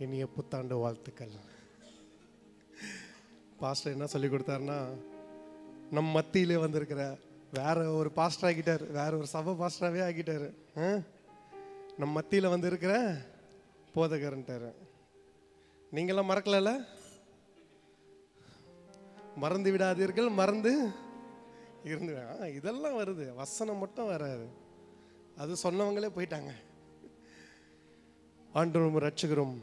இனிய புத்தாண்டு வாழ்த்துக்கள். பாஸ்டர் என்ன சொல்லி கொடுத்தாருன்னா, நம் மத்தியிலே வந்திருக்கிற வேற ஒரு பாஸ்டர் ஆகிட்டார், வேற ஒரு சபை பாஸ்டராகவே ஆகிட்டார். நம் மத்தியில் வந்திருக்கிற போதகர்ன்ட்டார். நீங்களாம் மறக்கல, மறந்து விடாதீர்கள், மறந்து இருந்து. இதெல்லாம் வருது, வசனம் மட்டும் வராது. அது சொன்னவங்களே போயிட்டாங்க. ஆண்டவரும் இரட்சகரும்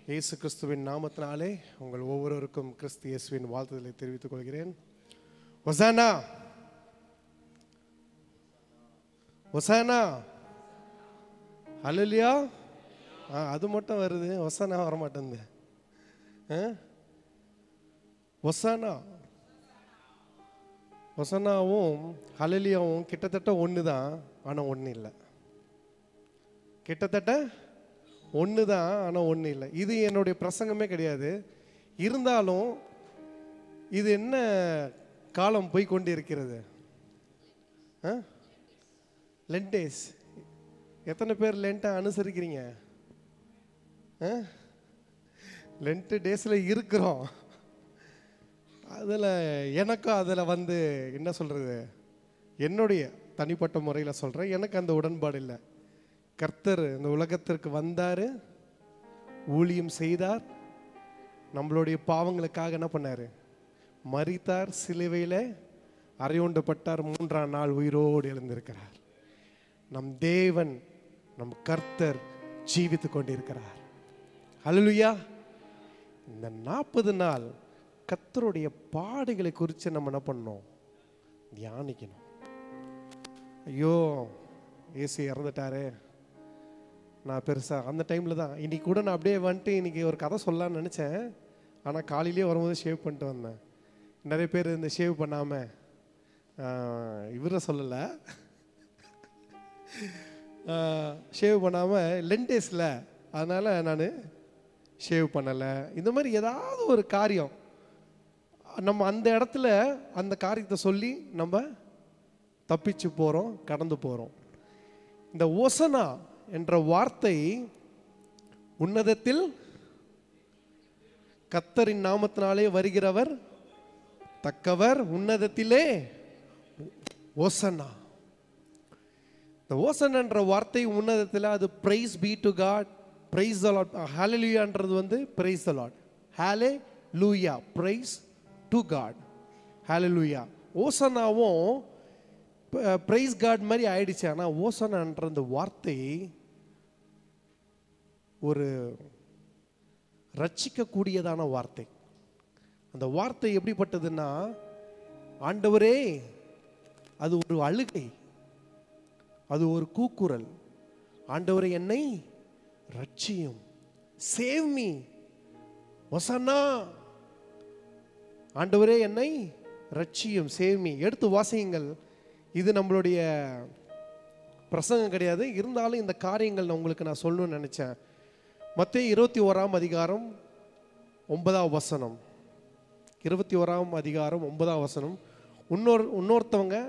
இயேசு கிறிஸ்துவின் நாமத்தினாலே உங்கள் ஒவ்வொருவருக்கும் கிறிஸ்து இயேசுவின் வாழ்த்துதலை தெரிவித்துக் கொள்கிறேன். ஹோசானா, ஹோசானா, ஹல்லேலூயா. அது மட்டும் வருது, ஹோசானா வர மாட்டேங்குது. ஹோசானா, ஹோசானாவும் ஹல்லேலூயாவும் கிட்டத்தட்ட ஒன்று தான், ஆனால் ஒன்று இல்லை. கிட்டத்தட்ட ஒன்று தான், ஆனால் ஒன்று இல்லை. இது என்னுடைய பிரசங்கமே கிடையாது. இருந்தாலும் இது என்ன காலம் போய் கொண்டு இருக்கிறது? Lent days. எத்தனை பேர் லென்ட்டை அனுசரிக்கிறீங்க? லென்ட் டேஸில் இருக்கிறோம். அதில் எனக்கும் அதில் என்ன சொல்கிறது, என்னுடைய தனிப்பட்ட முறையில் சொல்கிறேன், எனக்கு அந்த உடன்பாடு இல்லை. கர்த்தர் இந்த உலகத்திற்கு வந்தார், ஊழியம் செய்தார், நம்மளுடைய பாவங்களுக்காக என்ன பண்ணார்? மரித்தார், சிலுவையில் அறையுண்டப்பட்டார், 3ஆம் நாள் உயிரோடு எழுந்திருக்கிறார். நம் தேவன், நம் கர்த்தர் ஜீவித்து கொண்டிருக்கிறார். ஹல்லேலூயா. இந்த 40 நாள் கர்த்தருடைய பாடுகளை குறித்து நம்ம என்ன பண்ணணும்? தியானிக்கணும். ஐயோ ஏசு இறந்துட்டாரே, நான் பெருசாக அந்த டைமில் தான். இன்றைக்கி கூட நான் அப்படியே வந்துட்டு இன்றைக்கி ஒரு கதை சொல்லலான்னு நினச்சேன். ஆனால் காலையிலே வரும்போது ஷேவ் பண்ணிட்டு வந்தேன். நிறைய பேர் இந்த ஷேவ் பண்ணாமல், இவரை சொல்லலை, ஷேவ் பண்ணாமல் லென்டேஸில், அதனால் நான் ஷேவ் பண்ணலை. இந்த மாதிரி ஏதாவது ஒரு காரியம் நம்ம அந்த இடத்துல அந்த காரியத்தை சொல்லி நம்ம தப்பிச்சு போகிறோம், கடந்து போகிறோம். இந்த ஓசனா என்ற வார்த்தை உன்னதத்தில் கர்த்தரின் நாமத்தினாலே வருகிறவர் தக்கவர், உன்னதத்திலே ஓசனா. இந்த ஓசனா என்ற வார்த்தை உன்னதத்தில், அது praise be to God, praise the Lord. ஹல்லேலூயான்றது praise the Lord. Hallelujah, praise to God. Hallelujah. ஓசனாவும் பிரைஸ் காட் மாதிரி ஆயிடுச்சு. ஆனால் ஓசனான்ற அந்த வார்த்தை ஒரு ரட்சிக்கக்கூடியதான வார்த்தை. அந்த வார்த்தை எப்படிப்பட்டதுன்னா, ஆண்டவரே, அது ஒரு அழுகை, அது ஒரு கூக்குரல். ஆண்டவரே என்னை ரட்சியும், சேவ் மீ, ஓசன்னா. ஆண்டவரே என்னை ரட்சியும், சேவ் மீ. எடுத்து வாசியுங்கள். இது நம்மளுடைய பிரசங்கம் கிடையாது, இருந்தாலும் இந்த காரியங்கள் நான் உங்களுக்கு சொல்லணும்னு நினச்சேன். மத்தேயு 21ஆம் அதிகாரம் 9ஆம் வசனம். 21ஆம் அதிகாரம் 9ஆம் வசனம். இன்னொருத்தவங்க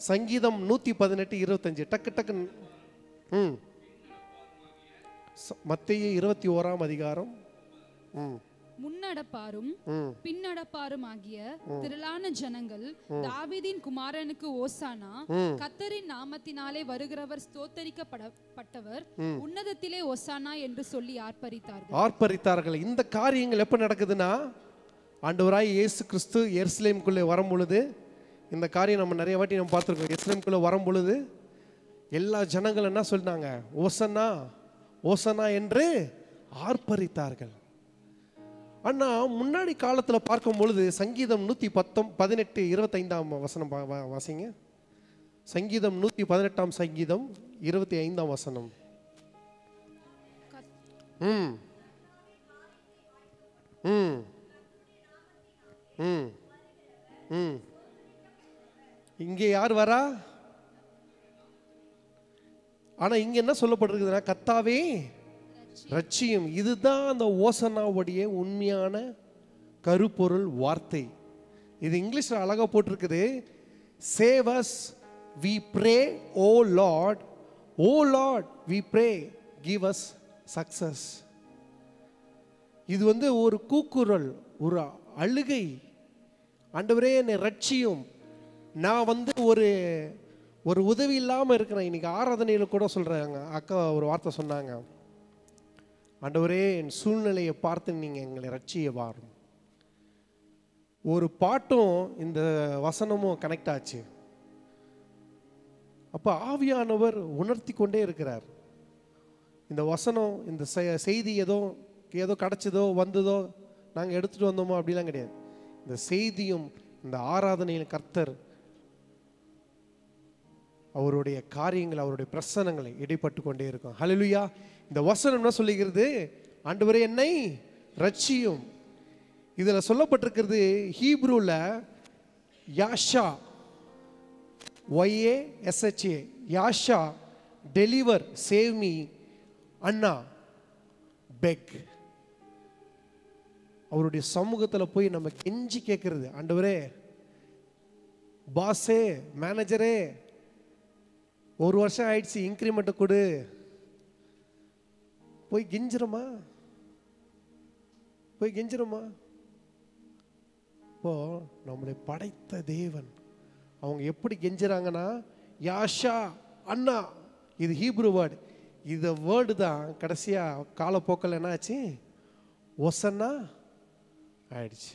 சங்கீதம் 118 25 டக்கு டக்கு. மத்தேயு 21ஆம் அதிகாரம். முன்னடப்பாரும் பின்னடப்பாரும் ஆகிய திரளான ஜனங்கள் தாவீதின் குமாரனுக்கு ஓசானா, கர்த்தரின் நாமத்தினாலே வருகிறவர் ஸ்தோத்தரிக்கப்பட்டவர், உன்னதத்திலே ஓசானா என்று சொல்லி ஆர்ப்பரித்தார்கள். இந்த காரியங்கள் எப்ப நடக்குதுன்னா, ஆண்டவராய் இயேசு கிறிஸ்து எருசலேமுக்குள்ளே வரும் பொழுது, இந்த காரியம் நம்ம நிறைய வாட்டி நம்ம பார்த்துருக்கோம். எருசலேமுக்குள்ளே வரும் பொழுது எல்லா ஜனங்கள் என்ன சொன்னாங்க? ஓசன்னா, ஓசன்னா என்று ஆர்ப்பரித்தார்கள். அண்ணா முன்னாடி காலத்தில் பார்க்கும் பொழுது சங்கீதம் 118 25ஆம் வசனம் வாசிங்க. சங்கீதம் 118ஆம் சங்கீதம் 25ஆம் வசனம். இங்கே யார் வரா? ஆனா இங்க என்ன சொல்லப்பட்டிருக்குதுன்னா, கர்த்தாவே ரட்சியும். இதுதான் அந்த ஓசனாவுடைய உண்மையான கருப்பொருள் வார்த்தை. இது இங்கிலீஷ்ல அழகா போட்டிருக்குது. Save us we pray, oh Lord, oh Lord we pray, give us success. இது வந்து ஒரு கூக்குரல், ஒரு அழுகை. ஆண்டவரே என்னை ரட்சியும், நான் வந்து ஒரு உதவி இல்லாமல் இருக்கிறேன். இன்னைக்கு ஆராதனையில் கூட சொல்கிறாங்க, அக்கா ஒரு வார்த்தை சொன்னாங்க, ஆண்டவரே என் சூழ்நிலையை பார்த்து நீங்கள் எங்களை ரட்சிய வாரும். ஒரு பாட்டும் இந்த வசனமும் கனெக்ட் ஆச்சு. அப்போ ஆவியானவர் உணர்த்தி கொண்டே இருக்கிறார். இந்த வசனம், இந்த செய்தி ஏதோ கிடைச்சதோ வந்ததோ நாங்கள் எடுத்துகிட்டு வந்தோமோ அப்படிலாம் கிடையாது. இந்த செய்தியும் இந்த ஆராதனையில் கர்த்தர் அவருடைய காரியங்கள், அவருடைய பிரசனங்களை இடைப்பட்டு கொண்டே இருக்கும். ஹல்லேலூயா. இந்த வசனம் என்ன சொல்லுகிறது? ஆண்டவரே என்னை ரட்சியும். இதில் சொல்லப்பட்டிருக்கிறது ஹீப்ரூவில் யாஷா, YASHA, யாஷா, டெலிவர், சேவ் மீ, அண்ணா, பெக். அவருடைய சமூகத்தில் போய் நம்ம கெஞ்சி கேட்கறது, ஆண்டவரே, பாஸே, மேனேஜரே, 1 வருஷம் ஆயிடுச்சு, இன்க்ரிமெண்ட்டை கொடு. போய் கெஞ்சிரமா? இப்போ நம்மளை படைத்த தேவன் அவங்க எப்படி கெஞ்சுறாங்கன்னா, யாஷா, அண்ணா. இது ஹீப்ரு வேர்டு. இந்த வேர்டு தான் கடைசியாக காலப்போக்கில் என்ன ஆச்சு? ஒசன்னா ஆயிடுச்சு.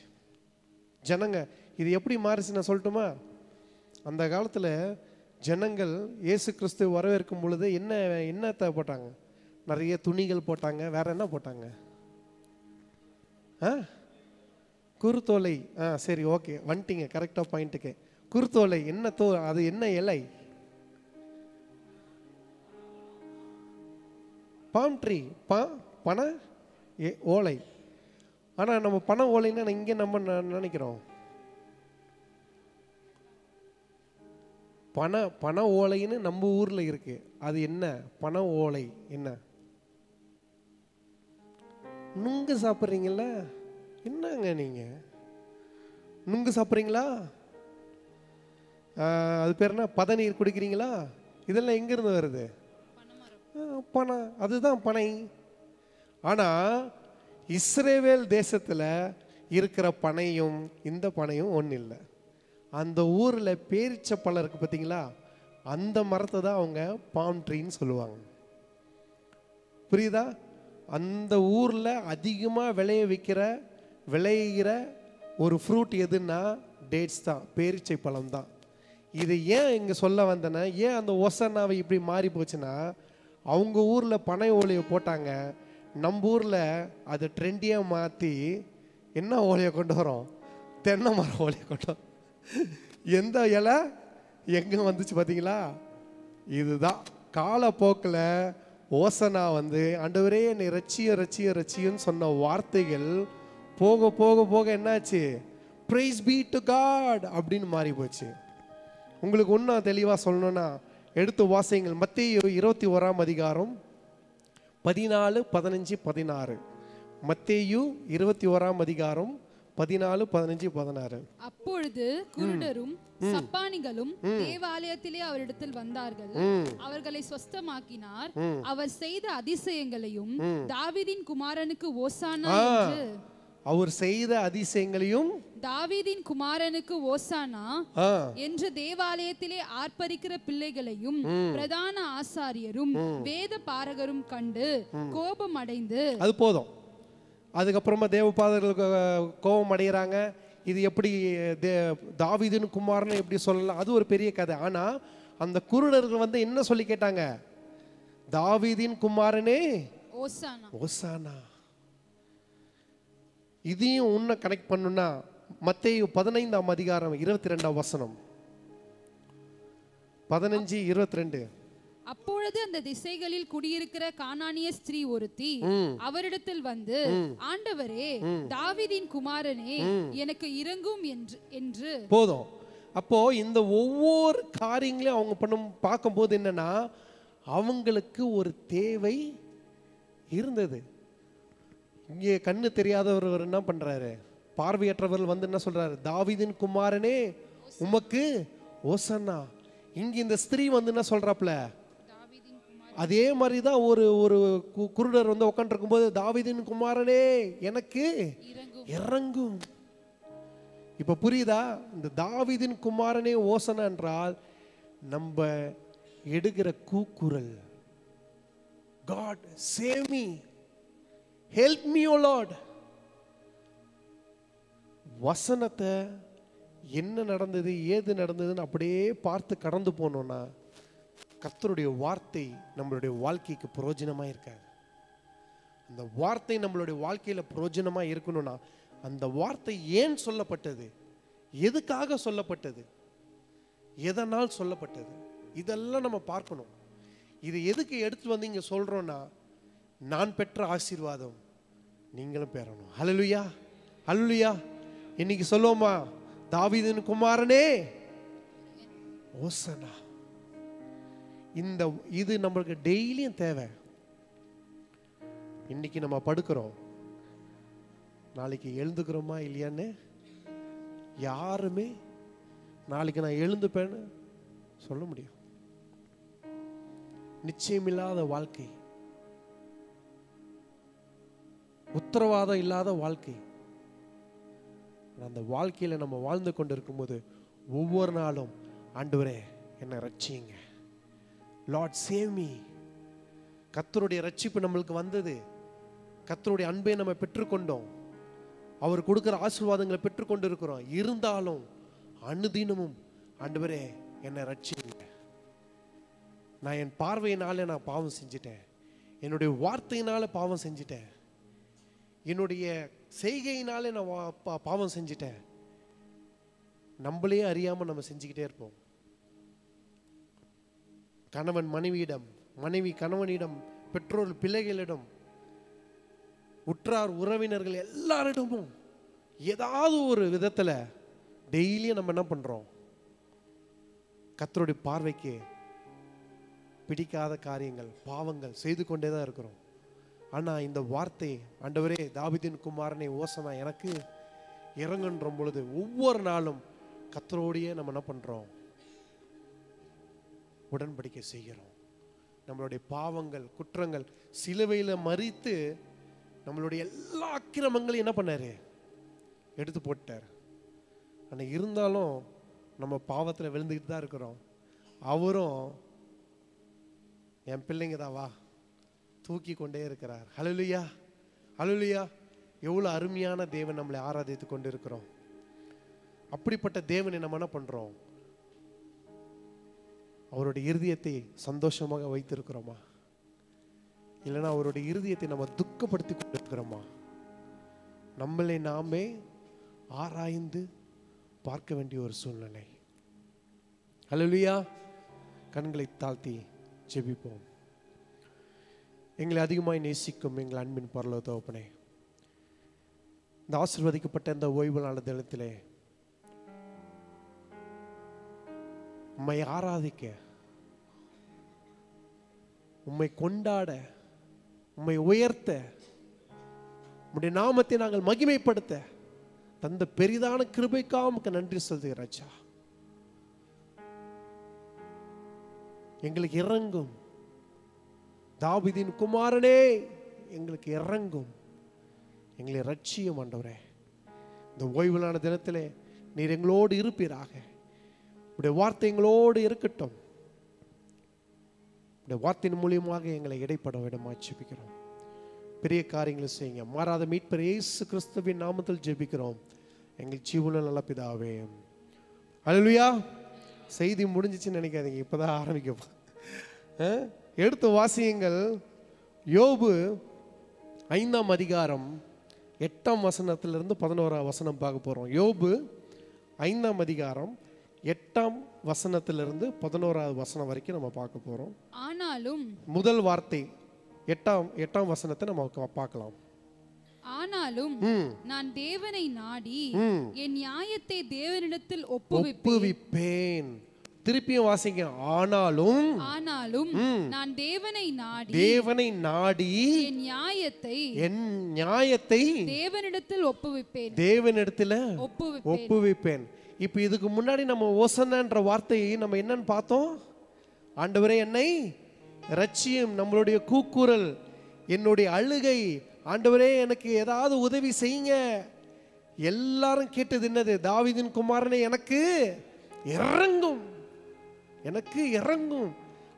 ஜனங்க இது எப்படி மாறிச்சு நான் சொல்லட்டுமா? அந்த காலத்தில் ஜனங்கள் இயேசு கிறிஸ்து வரவேற்கும் பொழுது என்னத்தை போட்டாங்க? நிறைய துணிகள் போட்டாங்க. வேற என்ன போட்டாங்க? குருத்தோலை. சரி, ஓகே, வந்துட்டீங்க கரெக்டாக பாயிண்ட்டுக்கு. குருத்தோலை என்ன அது என்ன இலை? பாம் ட்ரீ, பனை ஓலை. ஆனால் நம்ம பனை ஓலைன்னா இங்கே நம்ம நினைக்கிறோம் பனை ஓலைன்னு நம்ம ஊரில் இருக்கு. அது என்ன பனை ஓலை? என்ன நுங்கு சாப்பிட்றீங்கள? என்னங்க நீங்க நுங்கு சாப்பிட்றீங்களா? அது பேர் என்ன? பதநீர் குடிக்கிறீங்களா? இதெல்லாம் எங்கிருந்து வருது? பனை. அதுதான் பனை. ஆனால் இஸ்ரவேல் தேசத்தில் இருக்கிற பனையும் இந்த பனையும் ஒன்றும் இல்லை. அந்த ஊரில் பேரிச்ச பழம் இருக்குது பார்த்தீங்களா, அந்த மரத்தை தான் அவங்க பாம் ட்ரீன்னு சொல்லுவாங்க. புரியுதா? அந்த ஊரில் அதிகமாக விளையிற ஒரு ஃப்ரூட் எதுன்னா டேட்ஸ் தான், பேரிச்சை பழம் தான். இது ஏன் இங்கே சொல்ல வந்தேன்னா, ஏன் அந்த ஒசனாவை இப்படி மாறி போச்சுன்னா, அவங்க ஊரில் பனை ஓலையை போட்டாங்க, நம்ம ஊரில் அது ட்ரெண்டியாக மாற்றி என்ன ஓலையை கொண்டு வரோம்? தென்னை மரம் ஓலையை கொண்டு வரோம். எந்த இலை எங்கே வந்துச்சு பார்த்தீங்களா? இதுதான் காலப்போக்கில் ஓசனா வந்து ஆண்டவரே என்னை ரட்சியன்னு சொன்ன வார்த்தைகள் போக போக போக என்னாச்சு? பிரைஸ் பீ டு காட் அப்படின்னு மாறி போச்சு. உங்களுக்கு இன்னும் தெளிவாக சொல்லணும்னா எடுத்து வாசியுங்கள். மத்தேயு 21ஆம் அதிகாரம் 14, 15, 16. மத்தேயு 21ஆம் அதிகாரம் 14, 15, 16. அப்பொழுது குருடரும் சப்பானிகளும் தேவாலயத்திலே அவரிடத்தில் வந்தார்கள். அவர்களை சொஸ்தமாக்கினார். அவர் செய்த அதிசயங்களையும் தாவீதின் குமாரனுக்கு ஓசானா என்று அவர் செய்த அதிசயங்களையும் தாவீதின் குமாரனுக்கு ஓசானா என்று தேவாலயத்திலே ஆர்ப்பரிக்கிற பிள்ளைகளையும் பிரதான ஆசாரியரும் வேத பாரகரும் கண்டு கோபம் அடைந்து, அது போதும். அதுக்கப்புறமா தேவபாதர்களுக்கு கோபம் அடைகிறாங்க. இது எப்படி தாவீதின் குமாரன் எப்படி சொல்லலாம்? அது ஒரு பெரிய கதை. ஆனா அந்த குருடர்கள் வந்து என்ன சொல்லி கேட்டாங்க? தாவீதின் குமாரனே ஓசானா, ஓசானா. இதையும் உன்னை கனெக்ட் பண்ணுனா மத்தேயு 15ஆம் அதிகாரம் 22ஆம் வசனம். 15, 22. அப்பொழுது அந்த திசைகளில் குடியிருக்கிற கானானிய ஸ்திரீ ஒருத்தி அவரிடத்தில் வந்து, ஆண்டவரே, தாவீதின் குமாரனே, எனக்கு இரங்கும் என்று. போதும். அப்போ இந்த ஒவ்வொரு காரியங்களையும் அவங்க பார்க்கும்போது என்னன்னா, அவங்களுக்கு ஒரு தேவை இருந்தது. இங்கே கண்ணு தெரியாதவர் என்ன பண்றாரு? பார்வையற்றவர்கள் வந்து என்ன சொல்றாரு? தாவீதின் குமாரனே உமக்கு ஓசன்னா. இங்க இந்த ஸ்திரீ வந்து என்ன சொல்றாப்ல? அதே மாதிரி தான் ஒரு ஒரு குருடர் வந்து உட்காந்துருக்கும் போது, தாவீதின் குமாரனே எனக்கு இறங்கும். இப்ப புரியுதா? இந்த தாவீதின் குமாரனே ஓசனா என்றால் நம்ம எடுக்கிற கூக்குரல், God save me, help me O Lord. வசனத்தை என்ன நடந்தது ஏது நடந்ததுன்னு அப்படியே பார்த்து கடந்து போனோம்னா கர்த்தருடைய வார்த்தை நம்மளுடைய வாழ்க்கைக்கு பிரயோஜனமாக இருக்காது. அந்த வார்த்தை நம்மளுடைய வாழ்க்கையில் பிரயோஜனமாக இருக்கணும்னா அந்த வார்த்தை ஏன் சொல்லப்பட்டது, எதுக்காக சொல்லப்பட்டது, எதனால் சொல்லப்பட்டது, இதெல்லாம் நம்ம பார்க்கணும். இது எதுக்கு எடுத்து வந்து இங்கே சொல்கிறோன்னா, நான் பெற்ற ஆசீர்வாதம் நீங்களும் பெறணும். ஹல்லேலூயா, ஹல்லேலூயா. இன்னைக்கு சொல்லுவோமா, தாவீதின் குமாரனே ஓசனா. இது நம்மளுக்கு டெய்லியும் தேவை. இன்னைக்கு நம்ம படுக்கிறோம், நாளைக்கு எழுந்துக்கிறோமா இல்லையான்னு யாருமே நாளைக்கு நான் எழுந்துப்பேன்னு சொல்ல முடியும். நிச்சயமில்லாத வாழ்க்கை, உத்தரவாதம் இல்லாத வாழ்க்கை. அந்த வாழ்க்கையில நம்ம வாழ்ந்து கொண்டு இருக்கும்போது ஒவ்வொரு நாளும் ஆண்டவரே என்னை ரட்சியுங்க, லார்ட் சேவ் மீ. கர்த்தருடைய ரட்சிப்பு நம்மளுக்கு வந்தது, கர்த்தருடைய அன்பை நம்ம பெற்றுக்கொண்டோம், அவர் கொடுக்கிற ஆசீர்வாதங்களை பெற்றுக்கொண்டு இருக்கிறோம். இருந்தாலும் அனுதினமும் ஆண்டவரே என்னை ரட்சியுங்க. நான் என் பார்வையினால நான் பாவம் செஞ்சிட்டேன், என்னுடைய வார்த்தையினால பாவம் செஞ்சிட்டேன், என்னுடைய செய்கையினாலே நான் பாவம் செஞ்சிட்டேன். நம்மளே அறியாம நம்ம செஞ்சுக்கிட்டே இருப்போம். கணவன் மனைவியிடம், மனைவி கணவனிடம், பெற்றோர் பிள்ளைகளிடம், உற்றார் உறவினர்கள் எல்லாரிடமும் ஏதாவது ஒரு விதத்துல டெய்லியும் நம்ம என்ன பண்றோம், கர்த்தருடைய பார்வைக்கு பிடிக்காத காரியங்கள், பாவங்கள் செய்து கொண்டே தான் இருக்கிறோம். ஆனா இந்த வார்த்தை, ஆண்டவரே தாவீதின் குமாரனே ஓசனா எனக்கு இறங்குன்ற பொழுது ஒவ்வொரு நாளும் கர்த்தரோடையே நம்ம என்ன பண்றோம், உடன்படிக்கை செய்கிறோம். நம்மளுடைய பாவங்கள் குற்றங்கள் சிலுவையில மரித்து நம்மளுடைய எல்லா அக்கிரமங்களையும் என்ன பண்ணாரு, எடுத்து போட்டார். ஆனா இருந்தாலும் நம்ம பாவத்துல விழுந்துக்கிட்டு தான் இருக்கிறோம். அவரும் என் பிள்ளைங்க தான் வா தூக்கி கொண்டே இருக்கிறார். ஹல்லேலூயா, ஹல்லேலூயா. எவ்வளவு அருமையான தேவன் நம்மளை ஆராதித்து கொண்டு இருக்கிறோம். அப்படிப்பட்ட தேவனை நம்ம என்ன பண்றோம், அவருடைய இருதயத்தை சந்தோஷமாக வைத்திருக்கிறோமா, இல்லைன்னா அவருடைய இருதயத்தை நம்ம துக்கப்படுத்தி கொண்டிருக்கிறோமா? நம்மளை நாமே ஆராய்ந்து பார்க்க வேண்டிய ஒரு சூழ்நிலை. ஹல்லேலூயா. கண்களை தாழ்த்தி ஜெபிப்போம். எங்களை அதிகமாய் நேசிக்கும் எங்கள் அன்பின் பரலோக தகப்பனே, இந்த ஆசீர்வதிக்கப்பட்ட இந்த ஓய்வு நாள் தினத்திலே உம்மை ஆராதிக்க, உம்மை கொண்டாட, உம்மை உயர்த்த, உம்முடைய நாமத்தை நாங்கள் மகிமைப்படுத்த தந்த பெரிதான கிருபைக்காக உமக்கு நன்றி சொல்கிறேன் ராஜா. எங்களுக்கு இறங்கும் தாவீதின் குமாரனே, எங்களுக்கு இறங்கும், எங்களை ரட்சியும் ஆண்டவரே. இந்த ஓய்வுலான தினத்திலே நீர் எங்களோடு இருப்பீராக. உடைய வார்த்தை எங்களோடு இருக்கட்டும். உடைய வார்த்தையின் மூலியமாக எங்களை இடைப்பட விடமா ஜெபிக்கிறோம். பெரிய காரியங்களை செய்யுங்க. மாறாத மீட்பர் இயேசு கிறிஸ்துவின் நாமத்தில் ஜெபிக்கிறோம் எங்கள் ஜீவன நல்ல பிதாவே. ஹல்லேலூயா. செய்தி முடிஞ்சிச்சுன்னு நினைக்காதீங்க, இப்பதான் ஆரம்பிக்க. எடுத்து வாசியுங்கள். யோபு 5ஆம் அதிகாரம் 8ஆம் வசனத்திலிருந்து 11ஆம் வசனம் பார்க்க போறோம். யோபு 5ஆம் அதிகாரம் 8ஆம் வசனத்திலிருந்து 11ஆவது வசனம் வரைக்கும் நம்ம பார்க்க போறோம். ஆனாலும் முதல் வார்த்தை 8ஆம் வசனத்தை நம்ம பார்க்கலாம். ஆனாலும் நான் தேவனை நாடி என் நியாயத்தை தேவனிடத்தில் ஒப்புவிப்பேன். திருப்பியும் வாசிங்க. ஆனாலும் நான் தேவனை நாடி என் நியாயத்தை தேவனிடத்தில் ஒப்புவிப்பேன். இப்ப இதுக்கு முன்னாடி நம்ம ஓசனான்ற வார்த்தையை நம்ம என்னன்னு பார்த்தோம்? ஆண்டவரே என்னை ரட்சியம், நம்மளுடைய கூக்குரல், என்னுடைய அழுகை, ஆண்டவரே எனக்கு ஏதாவது உதவி செய்யுங்க. எல்லாரும் கேட்டது என்னது? தாவீதின் குமாரனே எனக்கு இறங்கும், எனக்கு இறங்கும்.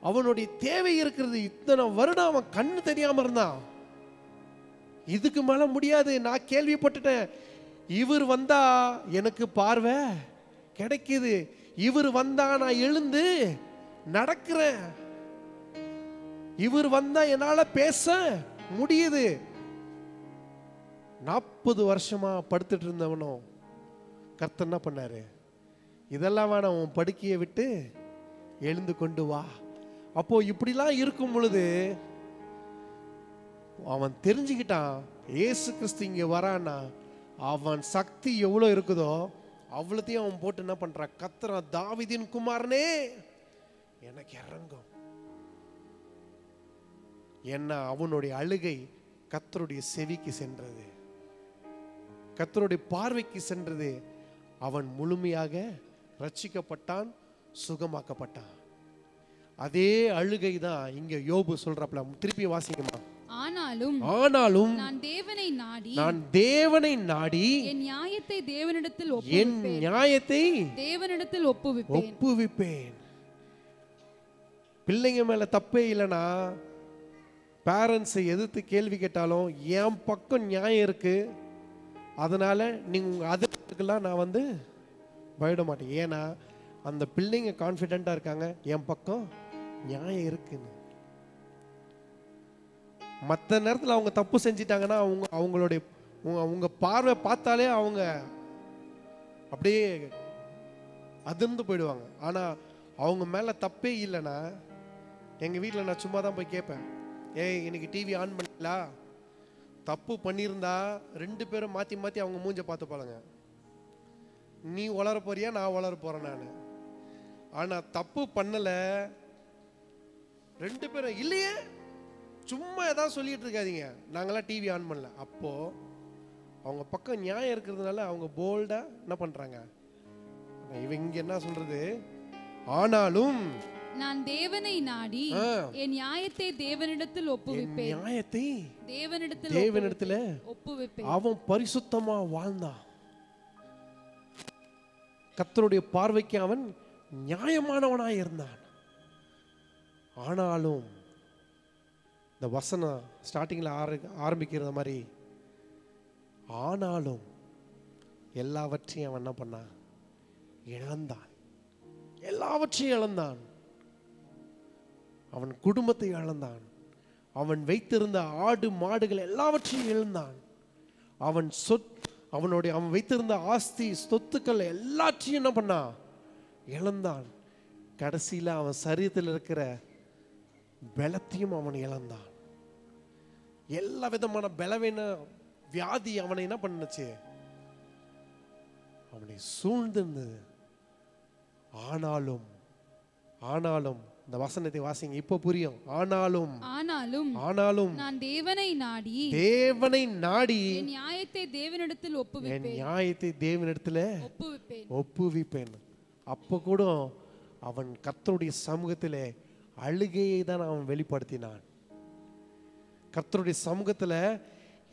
அவனுடைய தேவை இருக்கிறது. இத்தனை வருடம் அவன் கண்ணு தெரியாம இருந்தான். இதுக்கு மேல முடியாது. நான் கேள்விப்பட்டுட்டேன், இவர் வந்தா எனக்கு பார்வை கிடைக்குது, இவர் வந்தா நான் எழுந்து நடக்கிறேன், இவர் வந்தா என்னால பேச முடியுது. 40 வருஷமா படுத்துட்டு இருந்தவனும் கர்த்தர் என்ன பண்ணாரு? இதெல்லாம் வேணாம், உன் படுக்கையை விட்டு எழுந்து கொண்டு வா. அப்போ இப்படிலாம் இருக்கும் பொழுது அவன் தெரிஞ்சுக்கிட்டான், இயேசு கிறிஸ்து இங்க வரான்னா அவன் சக்தி எவ்வளவு இருக்குதோ அவ்வளோத்தையும் அவன் போட்டு என்ன பண்றான்? கர்த்தர் தாவீதின் குமாரனே எனக்கு இறங்கும். என்ன அவனுடைய அழுகை கர்த்தருடைய செவிக்கு சென்றது, கர்த்தருடைய பார்வைக்கு சென்றது. அவன் முழுமையாக ரட்சிக்கப்பட்டான், சுகமாக்கப்பட்டான். அதே அழுகை தான் இங்க யோபு சொல்றாப்ல. திருப்பி வாசிக்கமா. ஆனாலும் நான் தேவனை நாடி என் நியாயத்தை தேவனிடத்தில் ஒப்புவிப்பேன். பிள்ளைங்க மேல தப்பே இல்லைன்னா, பேரண்ட்ஸை எதிர்த்து கேள்வி கேட்டாலும் என் பக்கம் நியாயம் இருக்கு, அதனால நீங்க அதுக்கெல்லாம் நான் வந்து பயப்பட மாட்டேன். ஏன்னா அந்த பிள்ளைங்க கான்ஃபிடென்ட்டா இருக்காங்க, என் பக்கம் நியாயம் இருக்குன்னு. மற்ற நேரத்தில் அவங்க தப்பு செஞ்சிட்டாங்கன்னா அவங்க பார்வை பார்த்தாலே அவங்க அப்படியே அதிர்ந்து போயிடுவாங்க. ஆனா அவங்க மேல தப்பே இல்லைன்னா, எங்க வீட்டில் நான் சும்மா தான் போய் கேட்பேன், ஏய் இன்னைக்கு டிவி ஆன் பண்ணல, தப்பு பண்ணியிருந்தா 2 பேரும் மாற்றி மாற்றி அவங்க மூஞ்ச பார்த்து பாருங்க. நீ வளர போறியா, நான் வளர போறேன் நான். ஆனால் தப்பு பண்ணலை 2 பேரும் இல்லையே, சும்மா ஏதாவது சொல்லிட்டு இருக்காதீங்க, நாங்களாம் டிவி ஆன் பண்ணல. அப்போ அவங்க பக்கம் நியாயம் இருக்கிறதுனால அவங்க போல்டா என்ன பண்றாங்க? இவங்க என்ன சொல்றது? ஆனாலும் நான் தேவனை நாடி என் நியாயத்தை தேவனிடத்தில் ஒப்புவிப்பேன். அவன் பரிசுத்தமா வாழ்ந்தான். கர்த்தருடைய பார்வைக்கு அவன் நியாயமானவனாய் இருந்தான். ஆனாலும் இந்த வசனம் ஸ்டார்டிங்ல ஆரம்பிக்கிற மாதிரி, ஆனாலும் எல்லாவற்றையும் அவன் என்ன பண்ணான்? இழந்தான். எல்லாவற்றையும் இழந்தான். அவன் குடும்பத்தை இழந்தான். அவன் வைத்திருந்த ஆடு மாடுகள் எல்லாவற்றையும் இழந்தான். அவன் வைத்திருந்த ஆஸ்தி சொத்துக்கள் எல்லாத்தையும் என்ன பண்ணான்? இழந்தான். கடைசியில் அவன் சரீரத்தில் இருக்கிற பலத்தையும் அவன் இழந்தான். எல்லா விதமான பலவீன வியாதி அவனை என்ன பண்ணுச்சு? அவனை சூழ்ந்திருந்தது. ஆனாலும் இந்த வசனத்தை வாசிங்க, இப்ப புரியும். ஆனாலும் நான் தேவனை நாடி என் நியாயத்தை தேவனிடத்தில் ஒப்புவிப்பேன். அப்ப கூட அவன் கர்த்தருடைய சமூகத்திலே அழுகையை தான் அவன் வெளிப்படுத்தினான். கர்த்தருடைய சமூகத்துல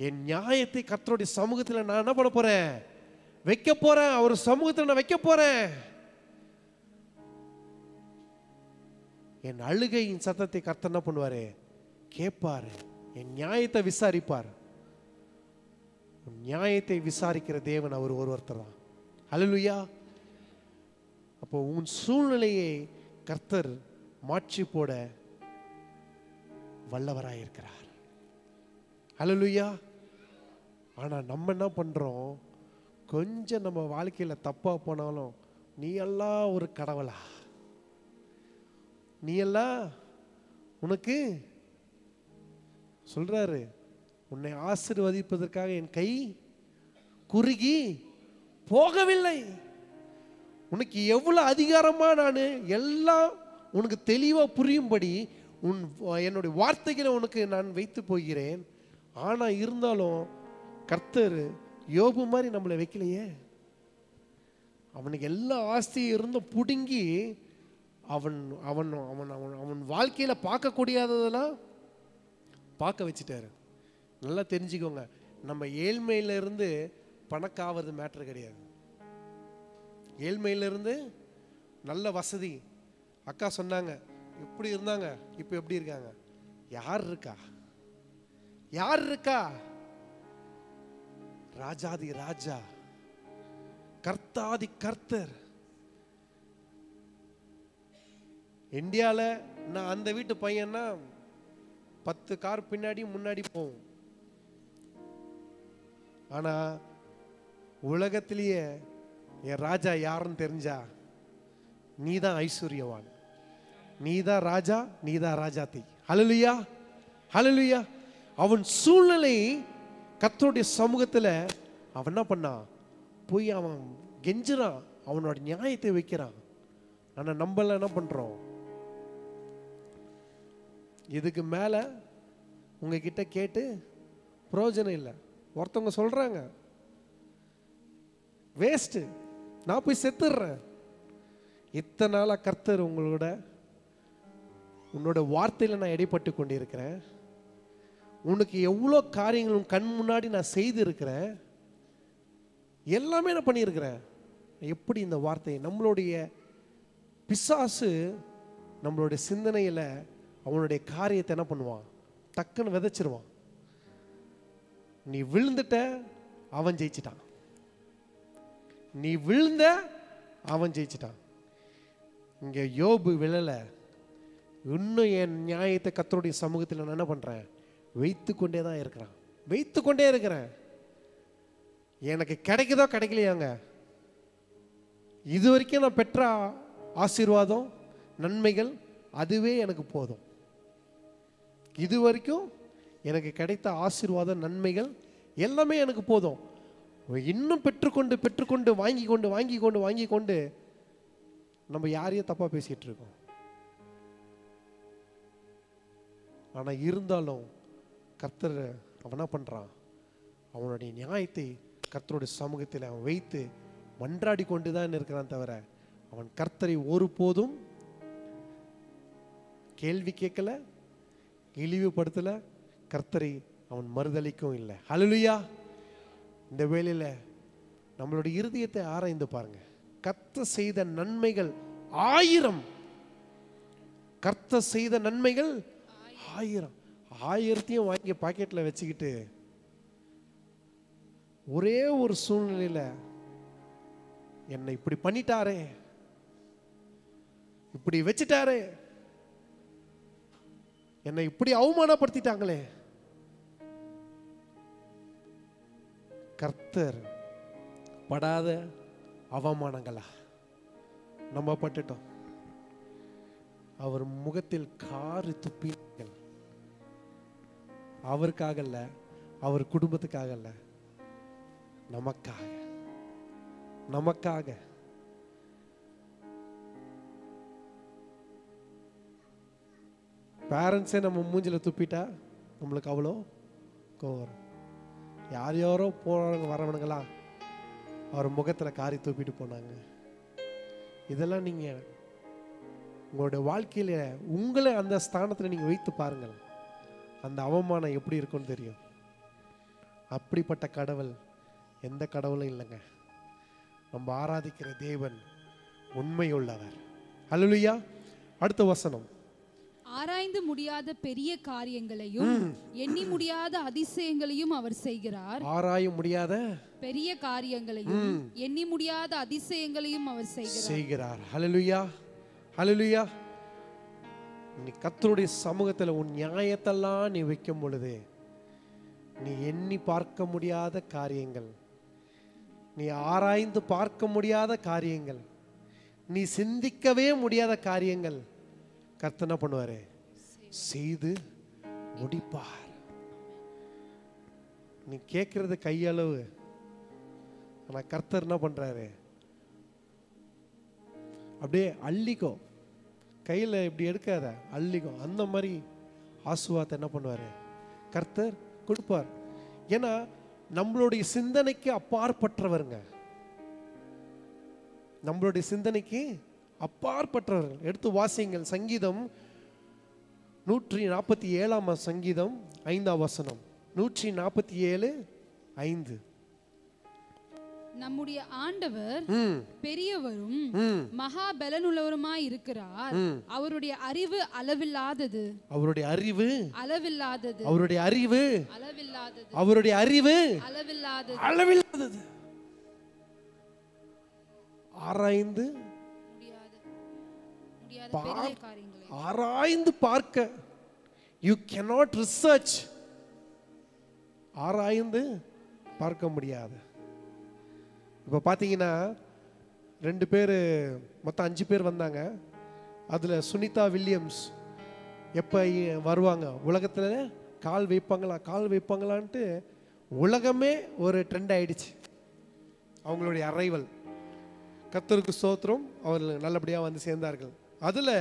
என் நியாயத்தை கர்த்தருடைய சமூகத்துல நான் என்ன பண்ண போறேன்? வைக்க போறேன். அவர் சமூகத்துல நான் வைக்க போறேன். என் அழுகையின் சத்தத்தை கர்த்தர் என்ன பண்ணுவாரு? கேட்பாரு. என் நியாயத்தை விசாரிப்பார். நியாயத்தை விசாரிக்கிற தேவன் அவர் ஒருத்தர் தான். ஹல்லேலூயா. அப்போ உன் சூழ்நிலையை கர்த்தர் மாற்றி போட வல்லவராயிருக்கிறார். ஹல்லேலூயா. ஆனா நம்ம என்ன பண்றோம்? கொஞ்சம் நம்ம வாழ்க்கையில தப்பா போனாலும், நீ எல்லாம் ஒரு கடவுளா, நீ எல்லாம் உனக்கு சொல்றாரு, உன்னை ஆசீர்வதிப்பதற்காக என் கை குறுகி போகவில்லை. உனக்கு எவ்வளவு அதிகாரமா நான் எல்லாம் உனக்கு தெளிவா புரியும்படி என்னுடைய வார்த்தைகளை உனக்கு நான் வைத்து போகிறேன். ஆனா இருந்தாலும் கர்த்தர் யோபு மாதிரி நம்மளை வைக்கலையே. அவனுக்கு எல்லா ஆஸ்தியும் இருந்தும் புடுங்கி அவன் அவன் அவன் அவன் அவன் வாழ்க்கையில் பார்க்கக்கூடியதெல்லாம் பார்க்க வச்சுட்டாரு. நல்லா தெரிஞ்சுக்கோங்க, நம்ம ஏழ்மையிலிருந்து பணக்காவது மேட்ரு கிடையாது. ஏழ்மையிலிருந்து நல்ல வசதி, அக்கா சொன்னாங்க எப்படி இருந்தாங்க, இப்போ எப்படி இருக்காங்க? யார் இருக்கா? யார் இருக்கா? ராஜாதி ராஜா, கர்த்தாதி கர்த்தர். இந்தியாவில் நான் அந்த வீட்டு பையன்னா 10 கார் பின்னாடி முன்னாடி போவோம். ஆனா உலகத்திலேயே என் ராஜா யாருன்னு தெரிஞ்சா, நீதான் ஐஸ்வர்யவான், நீதான் ராஜா, நீதான் ராஜாத்தி. ஹல்லேலூயா, ஹல்லேலூயா. அவன் சூழ்நிலை கர்த்தருடைய சமூகத்தில் அவன் என்ன பண்ணான்? போய் அவன் கெஞ்சுறான், அவனோட நியாயத்தை வைக்கிறான். ஆனா நம்மள என்ன பண்றோம்? இதுக்கு மேல உங்ககிட்ட கேட்டு பிரயோஜனம் இல்லை. ஒருத்தவங்க சொல்றாங்க வேஸ்ட், நான் போய் செத்துடுறேன். இத்தனை நாளா கர்த்தர் உன்னோட வார்த்தையில நான் இடைப்பட்டு கொண்டிருக்கிறேன். உனக்கு எவ்வளோ காரியங்களும் கண் முன்னாடி நான் செய்து இருக்கிறேன், எல்லாமே நான் பண்ணியிருக்கிறேன். எப்படி இந்த வார்த்தை நம்மளுடைய பிசாசு நம்மளுடைய சிந்தனையில் அவனுடைய காரியத்தை என்ன பண்ணுவான்? டக்குன்னு விதைச்சிருவான். நீ விழுந்துட்ட, அவன் ஜெயிச்சிட்டான். நீ விழுந்த, அவன் ஜெயிச்சிட்டான். இங்க யோபு விழல. இன்னும் என் நியாயத்தை கர்த்தருடைய சமூகத்தில் நான் என்ன பண்றேன்? வைத்து கொண்டே தான் இருக்கிறான், வைத்து கொண்டே இருக்கிறேன். எனக்கு கிடைக்குதோ கிடைக்கலையாங்க, இது வரைக்கும் நான் பெற்ற ஆசீர்வாதம் நன்மைகள் அதுவே எனக்கு போதும். இது வரைக்கும் எனக்கு கிடைத்த ஆசீர்வாதம் நன்மைகள் எல்லாமே எனக்கு போதும். இன்னும் பெற்றுக்கொண்டு பெற்றுக்கொண்டு வாங்கி கொண்டு வாங்கி கொண்டு வாங்கி கொண்டு நம்ம யாரையும் தப்பா பேசிட்டு இருக்கோம். ஆனா இருந்தாலும் கர்த்தர் அவன் என்ன பண்றான்? அவனுடைய நியாயத்தை கர்த்தருடைய சமூகத்தில் அவன் வைத்து மன்றாடி கொண்டு தான் இருக்கிறான். தவிர அவன் கர்த்தரை ஒருபோதும் கேள்வி கேட்கல, இழிவுபடுத்தல, கர்த்தரை அவன் மறுதலிக்கும் இல்லை. ஹல்லேலூயா. இந்த வேளையில நம்மளுடைய இருதயத்தை ஆராய்ந்து பாருங்க. கர்த்தர் செய்த நன்மைகள் 1000, கர்த்தர் செய்த நன்மைகள் 1000. 1000த்தையும் வாங்கி பாக்கெட்ல வச்சுக்கிட்டு ஒரே ஒரு சூழ்நிலையில என்னை இப்படி பண்ணிட்டாரே, இப்படி வச்சுட்டாரே, என்னை இப்படி அவமானப்படுத்திட்டாங்களே. கர்த்தர் படாத அவமானங்களா நம்ம பட்டுட்டோம். அவர் முகத்தில் காரி துப்பினீர்கள். அவருக்காக இல்ல, அவர் குடும்பத்துக்காக இல்ல, நமக்காக, நமக்காக. பேரண்ட்ஸே நம்ம மூஞ்சில துப்பிட்டா நம்மளுக்கு அவ்வளோ கோவம். யார் யாரோ போறவங்க வரவனுங்களா அவர் முகத்துல காரி தூப்பிட்டு போனாங்க. இதெல்லாம் நீங்க உங்களுடைய வாழ்க்கையில உங்களை அந்த ஸ்தானத்துல நீங்க வைத்து பாருங்கள், அந்த அவமானம் எப்படி இருக்கும்னு தெரியும். அப்படிப்பட்ட கடவுள் எந்த கடவுளும் இல்லைங்க. நம்ம ஆராதிக்கிற தேவன் உண்மையுள்ளவர். ஹல்லேலூயா. அடுத்த வசனம். ஆராய்ந்து முடியாத பெரிய காரியங்களையும் எண்ணி முடியாத அதிசயங்களையும் அவர் செய்கிறார். ஆராய முடியாத பெரிய காரியங்களையும் எண்ணி முடியாத அதிசயங்களையும் அவர் செய்கிறார். ஹல்லேலூயா, ஹல்லேலூயா. நீ கர்த்தருடைய சமூகத்தில் உன் நியாயத்தெல்லாம் நீ வைக்கும் பொழுது நீ எண்ணி பார்க்க முடியாத காரியங்கள், நீ ஆராய்ந்து பார்க்க முடியாத காரியங்கள், நீ சிந்திக்கவே முடியாத காரியங்கள் கர்த்தர் என்ன பண்ணுவாரு? செய்து முடிப்பார். நீ கேட்கறது கையளவு, ஆனா கர்த்தர் என்ன பண்றாரு? அப்படியே அள்ளிக்கோ, கையில இப்படி எடுக்காத, அள்ளிக்கோ. அந்த மாதிரி ஆசீர்வாதத்தை என்ன பண்ணுவாரு? கர்த்தர் கொடுப்பார். ஏன்னா நம்மளுடைய சிந்தனைக்கு அப்பாற்பட்டவருங்க, நம்மளுடைய சிந்தனைக்கு அப்பாற்பட்டவர்கள். எடுத்து வாசியுங்கள். சங்கீதம் 147 சங்கீதம் 5ஆம் வசனம். 147:5. நம்முடைய ஆண்டவர் பெரியவரும் மகா பலனுள்ளவருமாய் இருக்கிறார். அவருடைய அறிவு அளவில்லாதது. அவருடைய அறிவு அளவில்லாதது. அவருடைய அறிவு அளவில்லாதது. அவருடைய அறிவு அளவில்லாதது. அளவில்லாதது. ஆராய்ந்து முடியாத பெரிய காரியங்களை ஆராய்ந்து பார்க்க. You cannot research. ஆராய்ந்து பார்க்க முடியாது. இப்போ பார்த்தீங்கன்னா 2 பேர், மொத்தம் 5 பேர் வந்தாங்க. அதில் சுனிதா வில்லியம்ஸ் எப்போ வருவாங்க, உலகத்தில் கால் வைப்பாங்களான்ட்டு உலகமே ஒரு ட்ரெண்ட் ஆயிடுச்சு அவங்களுடைய அரைவல். கர்த்தருக்கு ஸ்தோத்திரம், அவர்கள் நல்லபடியாக வந்து சேர்ந்தார்கள். அதில்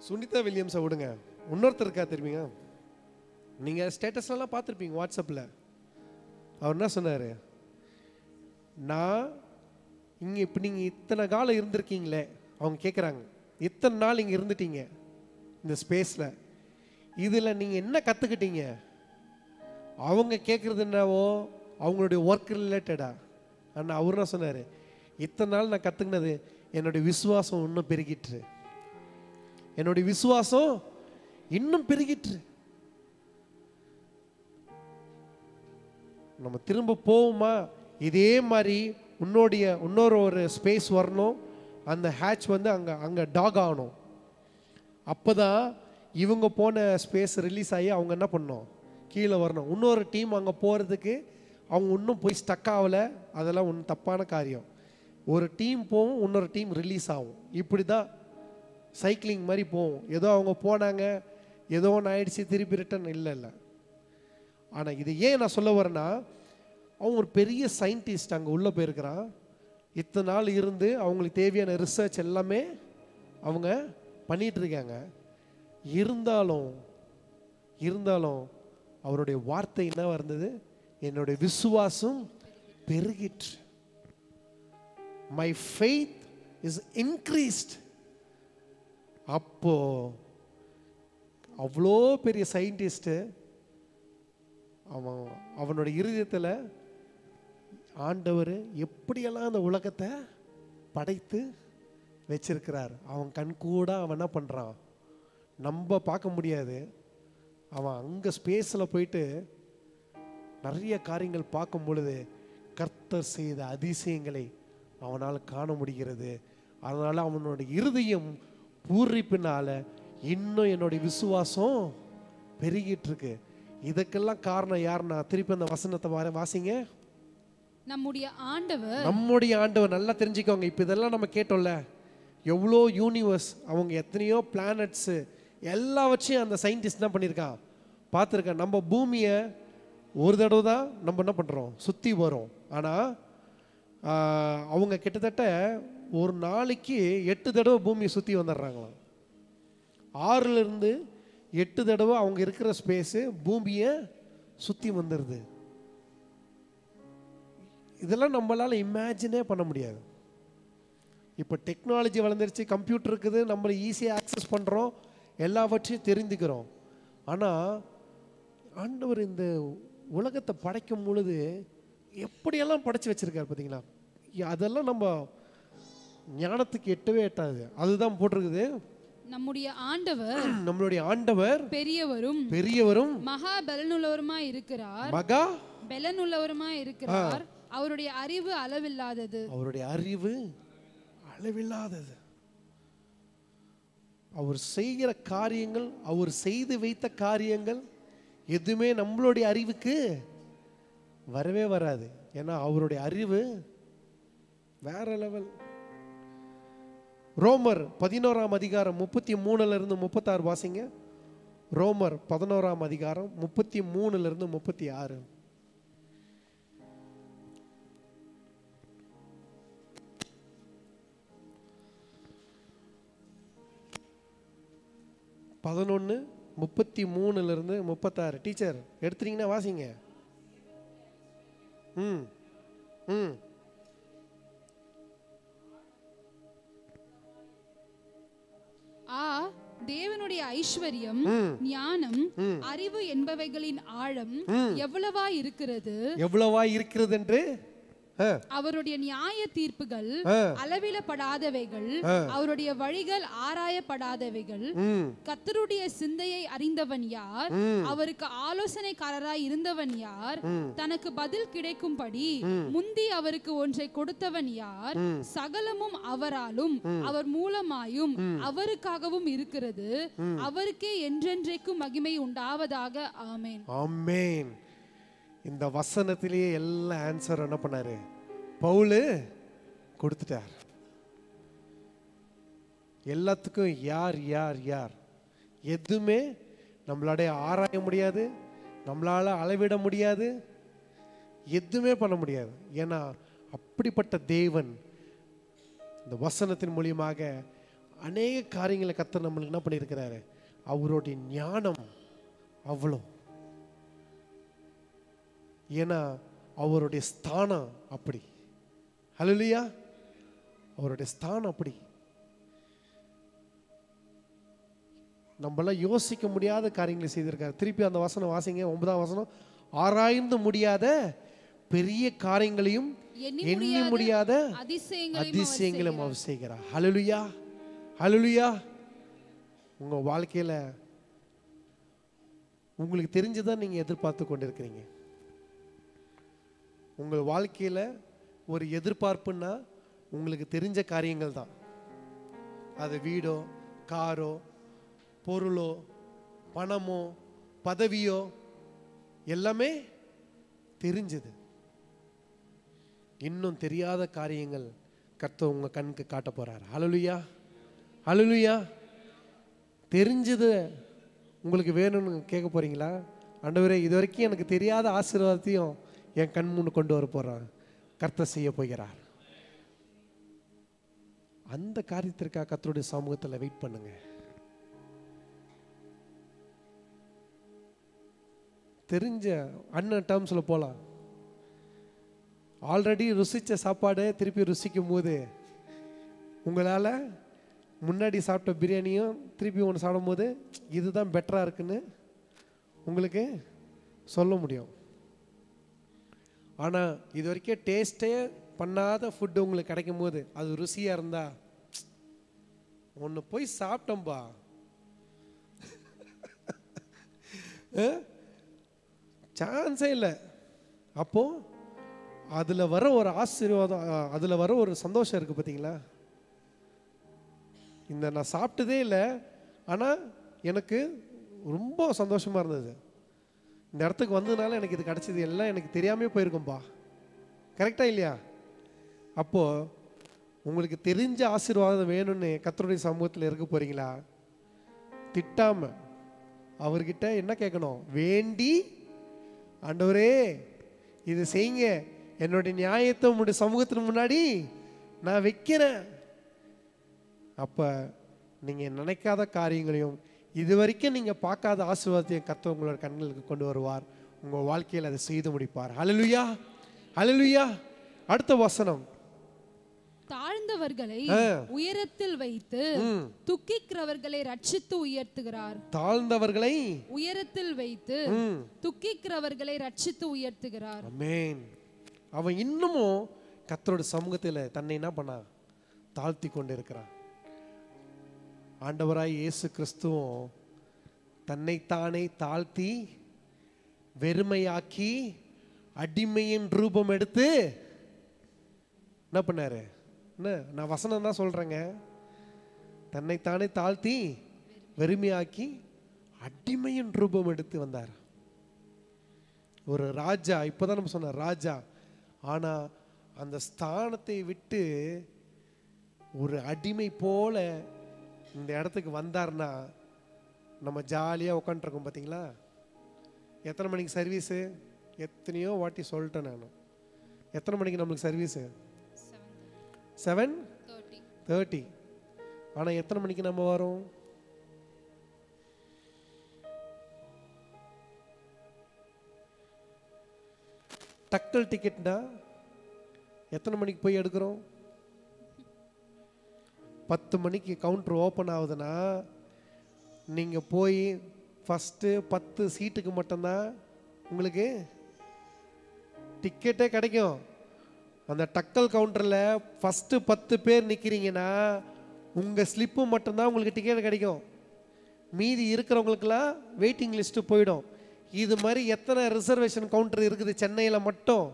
சுனிதா வில்லியம்ஸை விடுங்க, இன்னொருத்தர் இருக்கா தெரியுங்க, நீங்கள் ஸ்டேட்டஸ்லாம் பார்த்துருப்பீங்க வாட்ஸ்அப்பில். அவர் என்ன சொன்னார், நான் இங்கே இப்போ நீங்கள் இத்தனை காலம் இருந்திருக்கீங்களே, அவங்க கேட்குறாங்க, இத்தனை நாள் இங்கே இருந்துட்டீங்க இந்த ஸ்பேஸில், இதில் நீங்கள் என்ன கற்றுக்கிட்டீங்க? அவங்க கேட்குறது என்னவோ அவங்களுடைய ஒர்க் ரிலேட்டடா. ஆனால் அவர் என்ன சொன்னார், இத்தனை நாள் நான் கற்றுக்கினது என்னுடைய விசுவாசம் இன்னும் பெருகிட்டு, என்னுடைய விசுவாசம் இன்னும் பெருகிட்டு. நம்ம திரும்ப போவோமா? இதே மாதிரி இன்னொரு ஒரு ஸ்பேஸ் வரணும். அந்த ஹேட்ச் வந்து அங்கே டாக் ஆகணும். அப்போ தான் இவங்க போன ஸ்பேஸ் ரிலீஸ் ஆகி அவங்க என்ன பண்ணணும், கீழே வரணும். இன்னொரு டீம் அங்கே போகிறதுக்கு அவங்க இன்னும் போய் ஸ்டக் ஆகலை. அதெல்லாம் ஒன்றும் தப்பான காரியம். ஒரு டீம் போகும், இன்னொரு டீம் ரிலீஸ் ஆகும். இப்படி தான் சைக்கிளிங் மாதிரி போகும். ஏதோ அவங்க போனாங்க, ஏதோ ஒன்று ஆயிடுச்சு, திருப்பி ரிட்டன் இல்லை. ஆனால் இது ஏன் நான் சொல்ல வரேன்னா, அவன் ஒரு பெரிய சயின்டிஸ்ட் அங்கே உள்ளே போயிருக்கிறான். இத்தனை நாள் இருந்து அவங்களுக்கு தேவையான ரிசர்ச் எல்லாமே அவங்க பண்ணிகிட்டு இருக்காங்க. இருந்தாலும் அவருடைய வார்த்தை என்ன இருந்தது, என்னுடைய விசுவாசம் பெருகிற்று. My faith is increased. அப்போ அவ்வளோ பெரிய சயின்டிஸ்ட்டு அவனுடைய இருதயத்தில் ஆண்டவர் எப்படியெல்லாம் அந்த உலகத்தை படைத்து வச்சிருக்கிறார். அவன் கண் கூட அவன் என்ன பண்ணுறான், நம்ம பார்க்க முடியாது. அவன் அங்கே ஸ்பேஸில் போயிட்டு நிறைய காரியங்கள் பார்க்கும் பொழுது கர்த்தர் செய்த அதிசயங்களை அவனால் காண முடிகிறது. அதனால் அவனுடைய இருதயம் பூரிப்பினால இன்னும் என்னுடைய விசுவாசம் பெருகிட்டு இருக்கு. இதுக்கெல்லாம் காரணம் யாருன்னா, திருப்பி அந்த வசனத்தை வாசிங்க. நம்முடைய ஆண்டவர் நல்லா தெரிஞ்சுக்கோங்க. இப்போ இதெல்லாம் நம்ம கேட்டோம்ல, எவ்வளோ யூனிவர்ஸ், அவங்க எத்தனையோ பிளானட்ஸு எல்லாவற்றையும் அந்த சயின்டிஸ்ட் என்ன பண்ணியிருக்கான், பார்த்துருக்கான். நம்ம பூமியை ஒரு தடவை தான் நம்ம என்ன பண்ணுறோம், சுற்றி வரோம். ஆனால் அவங்க கிட்டத்தட்ட ஒரு நாளைக்கு 8 தடவை பூமியை சுற்றி வந்துடுறாங்களாம். 6லிருந்து 8 தடவை அவங்க இருக்கிற ஸ்பேஸு பூமியை சுற்றி வந்துடுது. இதெல்லாம் நம்மளால் இமேஜினே பண்ண முடியாது. இப்போ டெக்னாலஜி வளர்ந்துருச்சு, கம்ப்யூட்டர் இருக்குது, நம்மளை ஈஸியாக ஆக்சஸ் பண்ணுறோம், எல்லாவற்றையும் தெரிந்துக்கிறோம். ஆனால் ஆண்டவர் இந்த உலகத்தை படைக்கும் பொழுது எப்படியெல்லாம் படைச்சி வச்சிருக்காரு பார்த்தீங்களா? அதெல்லாம் நம்ம ஞானத்துக்கு எட்டவே எட்டாது. அதுதான் போட்டிருக்குது, நம்மளுடைய ஆண்டவர் பெரியவரும் மகா பலனுள்ளவருமாய் இருக்கிறார். அவருடைய அறிவு அளவில்லாதது. அவர் செய்கிற காரியங்கள், அவர் செய்து வைத்த காரியங்கள் எதுவுமே நம்மளுடைய அறிவுக்கு வரவே வராது. ஏன்னா அவருடைய அறிவு வேற லெவல். ரோமர் 11ஆம் அதிகாரம் 33 36 வாசிங்க. ரோமர் 11ஆம் அதிகாரம் 33 36. பதினொன்று 33 36. டீச்சர் எடுத்துட்டீங்கன்னா வாசிங்க. ஆ தேவனுடைய ஐஸ்வர்யம், ஞானம், அறிவு என்பவைகளின் ஆழம் எவ்வளவா இருக்கிறது, எவ்வளவா இருக்கிறது என்று அவருடைய நியாய தீர்ப்புகள் அளவிடப்படாதவைகள், அவருடைய வழிகள் ஆராயப்படாதவைகள். கர்த்தருடைய சிந்தையை அறிந்தவன் யார், அவருக்கு ஆலோசனைக்காரராய் இருந்தவன் யார், தனக்கு பதில் கிடைக்கும்படி முந்தி அவருக்கு ஒன்றை கொடுத்தவன் யார். சகலமும் அவராலும் அவர் மூலமாயும் அவருக்காகவும் இருக்கிறது, அவருக்கே என்றென்றைக்கும் மகிமை உண்டாவதாக. ஆமென். ஆமென். இந்த வசனத்திலேயே எல்லா ஆன்சர் என்ன பண்ணாரு பவுல் கொடுத்துட்டார். எல்லாத்துக்கும் யார் யார் யார் எதுவுமே நம்மளால ஆராய முடியாது, நம்மளால அளவிட முடியாது, எதுவுமே பண்ண முடியாது. ஏன்னா அப்படிப்பட்ட தேவன் இந்த வசனத்தின் மூலியமாக அநேக காரியங்களை கர்த்தர் நம்மளுக்கு என்ன பண்ணியிருக்கிறாரு. அவருடைய ஞானம் அவ்வளோ. ஏன்னா அவருடைய ஸ்தானம் அப்படி. ஹல்லேலூயா. அவருடைய ஸ்தானம் அப்படி. நம்மளாம் யோசிக்க முடியாத காரியங்களை செய்திருக்காரு. திருப்பி அந்த வசனம் வாசிங்க, 9ஆம் வசனம். ஆராய்ந்து முடியாத பெரிய காரியங்களையும் எண்ணி முடியாத அதிசயங்களையும் அவர் செய்கிறார். ஹல்லேலூயா, ஹல்லேலூயா. உங்க வாழ்க்கையில உங்களுக்கு தெரிஞ்சதான் நீங்க எதிர்பார்த்து கொண்டிருக்கிறீங்க. உங்கள் வாழ்க்கையில் ஒரு எதிர்பார்ப்புன்னா உங்களுக்கு தெரிஞ்ச காரியங்கள் தான். அது வீடோ, காரோ, பொருளோ, பணமோ, பதவியோ எல்லாமே தெரிஞ்சது. இன்னும் தெரியாத காரியங்கள் கர்த்தர் உங்கள் கண்ணுக்கு காட்ட போகிறார். ஹல்லேலூயா, ஹல்லேலூயா. தெரிஞ்சது உங்களுக்கு வேணும்னு கேட்க போகிறீங்களா? ஆண்டவரே, இது வரைக்கும் எனக்கு தெரியாத ஆசீர்வாதத்தையும் என் கண் முன்னு கொண்டு வர போறார், கர்த்தர் செய்ய போகிறார். அந்த காரியத்திற்காக கர்த்தருடைய சமூகத்தில் வெயிட் பண்ணுங்க. தெரிஞ்ச அண்ணன் டேர்ம்ஸ்ல போலாம். ஆல்ரெடி ருசிச்ச சாப்பாடு திருப்பி ருசிக்கும் போது உங்களால் முன்னாடி சாப்பிட்ட பிரியாணியும் திருப்பி ஒன்று சாப்பிடும் போது இதுதான் பெட்டரா இருக்குன்னு உங்களுக்கு சொல்ல முடியும். ஆனால் இது வரைக்கும் டேஸ்டே பண்ணாத ஃபுட்டு உங்களுக்கு கிடைக்கும் போது அது ருசியாக இருந்தா ஒன்று போய் சாப்பிட்டோம்பா சான்ஸே இல்லை. அப்போ அதில் வர ஒரு ஆசீர்வாதம், அதில் வர ஒரு சந்தோஷம் இருக்குது பார்த்தீங்களா. இந்த நான் சாப்பிட்டதே இல்லை, ஆனால் எனக்கு ரொம்ப சந்தோஷமாக இருந்தது. இந்த இடத்துக்கு வந்ததுனால எனக்கு இது கிடச்சிது, எல்லாம் எனக்கு தெரியாமே போயிருக்கும்பா. கரெக்டாக இல்லையா? அப்போது உங்களுக்கு தெரிஞ்ச ஆசீர்வாதம் வேணும்னு கர்த்தருடைய சமூகத்தில் இருக்க போகிறீங்களா? திட்டாமல் அவர்கிட்ட என்ன கேட்கணும்? வேண்டி, ஆண்டவரே இது செய்யுங்க, என்னுடைய நியாயத்தை உங்களுடைய சமூகத்தின் முன்னாடி நான் வைக்கிறேன். அப்போ நீங்கள் நினைக்காத காரியங்களையும் இது வரைக்கும் நீங்கள் பார்க்காத ஆசீர்வாதத்தையும் கர்த்தர் உங்களோட கண்களுக்கு கொண்டு வருவார். உங்கள் வாழ்க்கையில் அதை செய்து முடிப்பார். ஹல்லேலூயா, ஹல்லேலூயா. அடுத்த வசனம். தாழ்ந்தவர்களை உயரத்தில் வைத்து துக்கிக்கிறவர்களை ரட்சித்து உயர்த்துகிறார். தாழ்ந்தவர்களை உயரத்தில் வைத்து துக்கிக்கிறவர்களை ரட்சித்து உயர்த்துகிறார். ஆமென். அவன் இன்னமும் கர்த்தரோட சமூகத்தில் தன்னை என்ன பண்ணா? தாழ்த்தி கொண்டு இருக்கிறான். ஆண்டவராய் இயேசு கிறிஸ்துவும் தன்னைத்தானே தாழ்த்தி வெறுமையாக்கி அடிமையின் ரூபம் எடுத்து என்ன பண்ணாரு? என்ன, நான் வசனம் தான் சொல்றேங்க. தன்னைத்தானே தாழ்த்தி வெறுமையாக்கி அடிமையின் ரூபம் எடுத்து வந்தார். ஒரு ராஜா, இப்போதான் நம்ம சொன்ன ராஜா, ஆனா அந்த ஸ்தானத்தை விட்டு ஒரு அடிமை போல இந்த இடத்துக்கு வந்தார்னா நம்ம ஜாலியாக உட்காந்துருக்கோம். பார்த்தீங்களா? எத்தனை மணிக்கு சர்வீஸு? எத்தனையோ வாட்டி சொல்லிட்டேன் நான். எத்தனை மணிக்கு நம்மளுக்கு சர்வீஸு? 7:30. ஆனால் எத்தனை மணிக்கு நம்ம வரோம்? டக்கல் டிக்கெட்னா எத்தனை மணிக்கு போய் எடுக்கிறோம்? 10 மணிக்கு கவுண்டர் ஓப்பன் ஆகுதுன்னா நீங்கள் போய் ஃபஸ்ட்டு 10 சீட்டுக்கு மட்டும்தான் உங்களுக்கு டிக்கெட்டே கிடைக்கும். அந்த டக்கல் கவுண்டரில் ஃபஸ்ட்டு 10 பேர் நிற்கிறீங்கன்னா உங்கள் ஸ்லிப்பு மட்டும்தான் உங்களுக்கு டிக்கெட் கிடைக்கும். மீதி இருக்கிறவங்களுக்கெல்லாம் வெயிட்டிங் லிஸ்ட்டு போயிடும். இது மாதிரி எத்தனை ரிசர்வேஷன் கவுண்டர் இருக்குது சென்னையில் மட்டும்.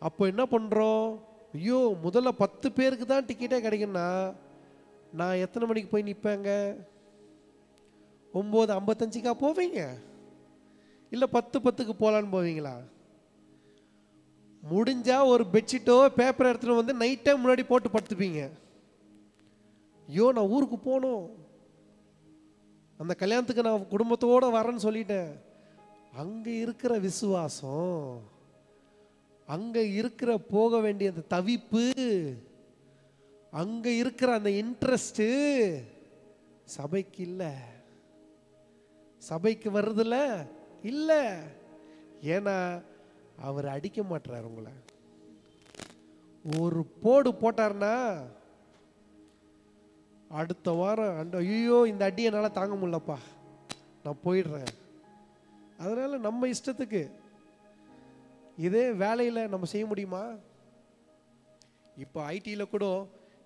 அப்போ என்ன பண்ணுறோம்? ஐயோ, முதல்ல 10 பேருக்கு தான் டிக்கெட்டே கிடைக்குன்னா நான் எத்தனை மணிக்கு போய் நிற்பேங்க? 9:55 போவீங்க, இல்லை 10:10 போகலான்னு போவீங்களா? முடிஞ்சா ஒரு பெட்ஷீட்டோ பேப்பர் எடுத்துகிட்டு வந்து நைட் டைம் முன்னாடி போட்டு படுத்துப்பீங்க. ஐயோ, நான் ஊருக்கு போகணும், அந்த கல்யாணத்துக்கு நான் குடும்பத்தோடு வரேன்னு சொல்லிட்டேன். அங்கே இருக்கிற விசுவாசம், அங்கே இருக்கிற போக வேண்டிய அந்த தவிப்பு, அங்கே இருக்கிற அந்த இன்ட்ரெஸ்ட்டு சபைக்கு இல்லை. சபைக்கு வருதுல்ல இல்லை. ஏன்னா அவர் அடிக்க மாட்டார் உங்களை. ஒரு போடு போட்டார்னா அடுத்த வாரம் ஐயோ இந்த அடி என்னால் தாங்க முடியலப்பா, நான் போயிடுறேன். அதனால் நம்ம இஷ்டத்துக்கு இதே வேலையில் நம்ம செய்ய முடியுமா? இப்போ ஐடியில் கூட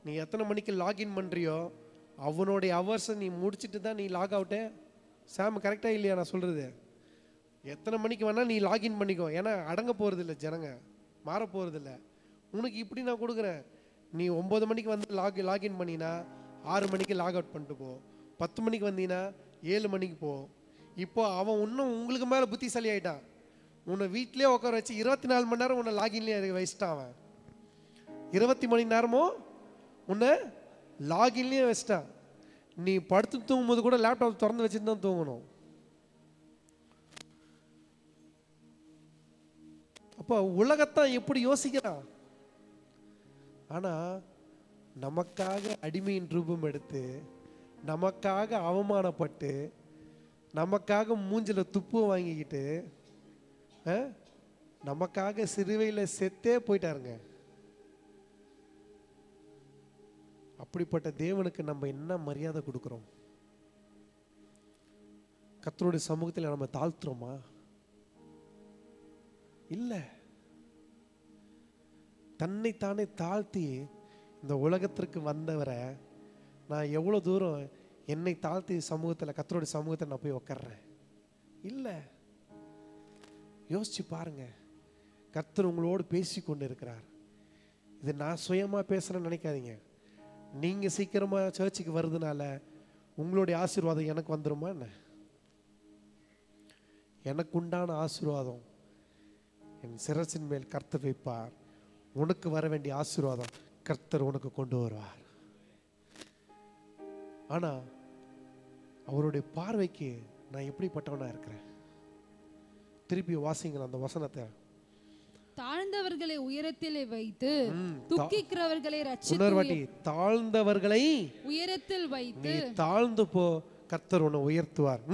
நீ எத்தனை மணிக்கு லாகின் பண்ணுறியோ அவனுடைய ஹவர்ஸை நீ முடிச்சுட்டு தான் நீ லாக் அவுட்டே. சாம் கரெக்டாக இல்லையா நான் சொல்கிறது? எத்தனை மணிக்கு வேணால் நீ லாகின் பண்ணிக்கோ. ஏன்னா அடங்க போகிறதில்ல, ஜனங்க மாற போகிறதில்ல. உனக்கு இப்படி நான் கொடுக்குறேன், நீ 9 மணிக்கு வந்து லாகின் பண்ணினா 6 மணிக்கு லாக் அவுட் பண்ணிட்டு போ. 10 மணிக்கு வந்தீங்கன்னா 7 மணிக்கு போ. இப்போ அவன் இன்னும் உங்களுக்கு மேலே புத்திசாலி ஆகிட்டான். உன்னை வீட்டிலே உட்கார வச்சு 24 மணி நேரம் உன்னை லாகின்லேயே வச்சுட்டான். அவன் 20 மணி நேரமும் உன்னை லாகின்லேயே வச்சுட்டான். நீ படுத்து தூங்கும்போது கூட லேப்டாப் திறந்து வச்சுட்டு தான் தூங்கணும். அப்போ உலகத்தான் எப்படி யோசிக்கிறான். ஆனால் நமக்காக அடிமையின் ரூபம் எடுத்து, நமக்காக அவமானப்பட்டு, நமக்காக மூஞ்சில் துப்பு வாங்கிக்கிட்டு, நமக்காக சிறுவையில் செத்தே போயிட்டாருங்க. அப்படிப்பட்ட தேவனுக்கு நம்ம என்ன மரியாதை கொடுக்குறோம்? கர்த்தருடைய சமூகத்தில் நம்ம தாழ்த்துறோமா? இல்லை. தன்னைத்தானே தாழ்த்தி இந்த உலகத்திற்கு வந்தவரை நான் எவ்வளோ தூரம் என்னை தாழ்த்தி சமூகத்தில், கர்த்தருடைய சமூகத்தில் நான் போய் உட்கார்றேன்? இல்லை. யோசிச்சு பாருங்க. கர்த்தர் உங்களோடு பேசி கொண்டு இருக்கிறார். இது நான் சுயமாக பேசுகிறேன்னு நினைக்காதீங்க. நீங்கள் சீக்கிரமாக சர்ச்சுக்கு வருதுனால உங்களுடைய ஆசீர்வாதம் எனக்கு வந்துருமா என்ன? எனக்கு உண்டான ஆசீர்வாதம் என் சிரசின் மேல் கர்த்தர் வைப்பார். உனக்கு வர வேண்டிய ஆசீர்வாதம் கர்த்தர் உனக்கு கொண்டு வருவார். ஆனால் அவருடைய பார்வைக்கு நான் எப்படிப்பட்டவனா இருக்கிறேன்? திருப்பி வாசிங்கள் அந்த வசனத்தை. தாழ்ந்தவர்களை உயரத்திலே வைத்து துக்கிக்கிறவர்களை ரட்சித்து. உணர்வாட்டி தாழ்ந்தவர்களை உயரத்தில் வைத்து. நீ தாழ்ந்து போ, கர்த்தர் உன்னை உயர்த்துவார்.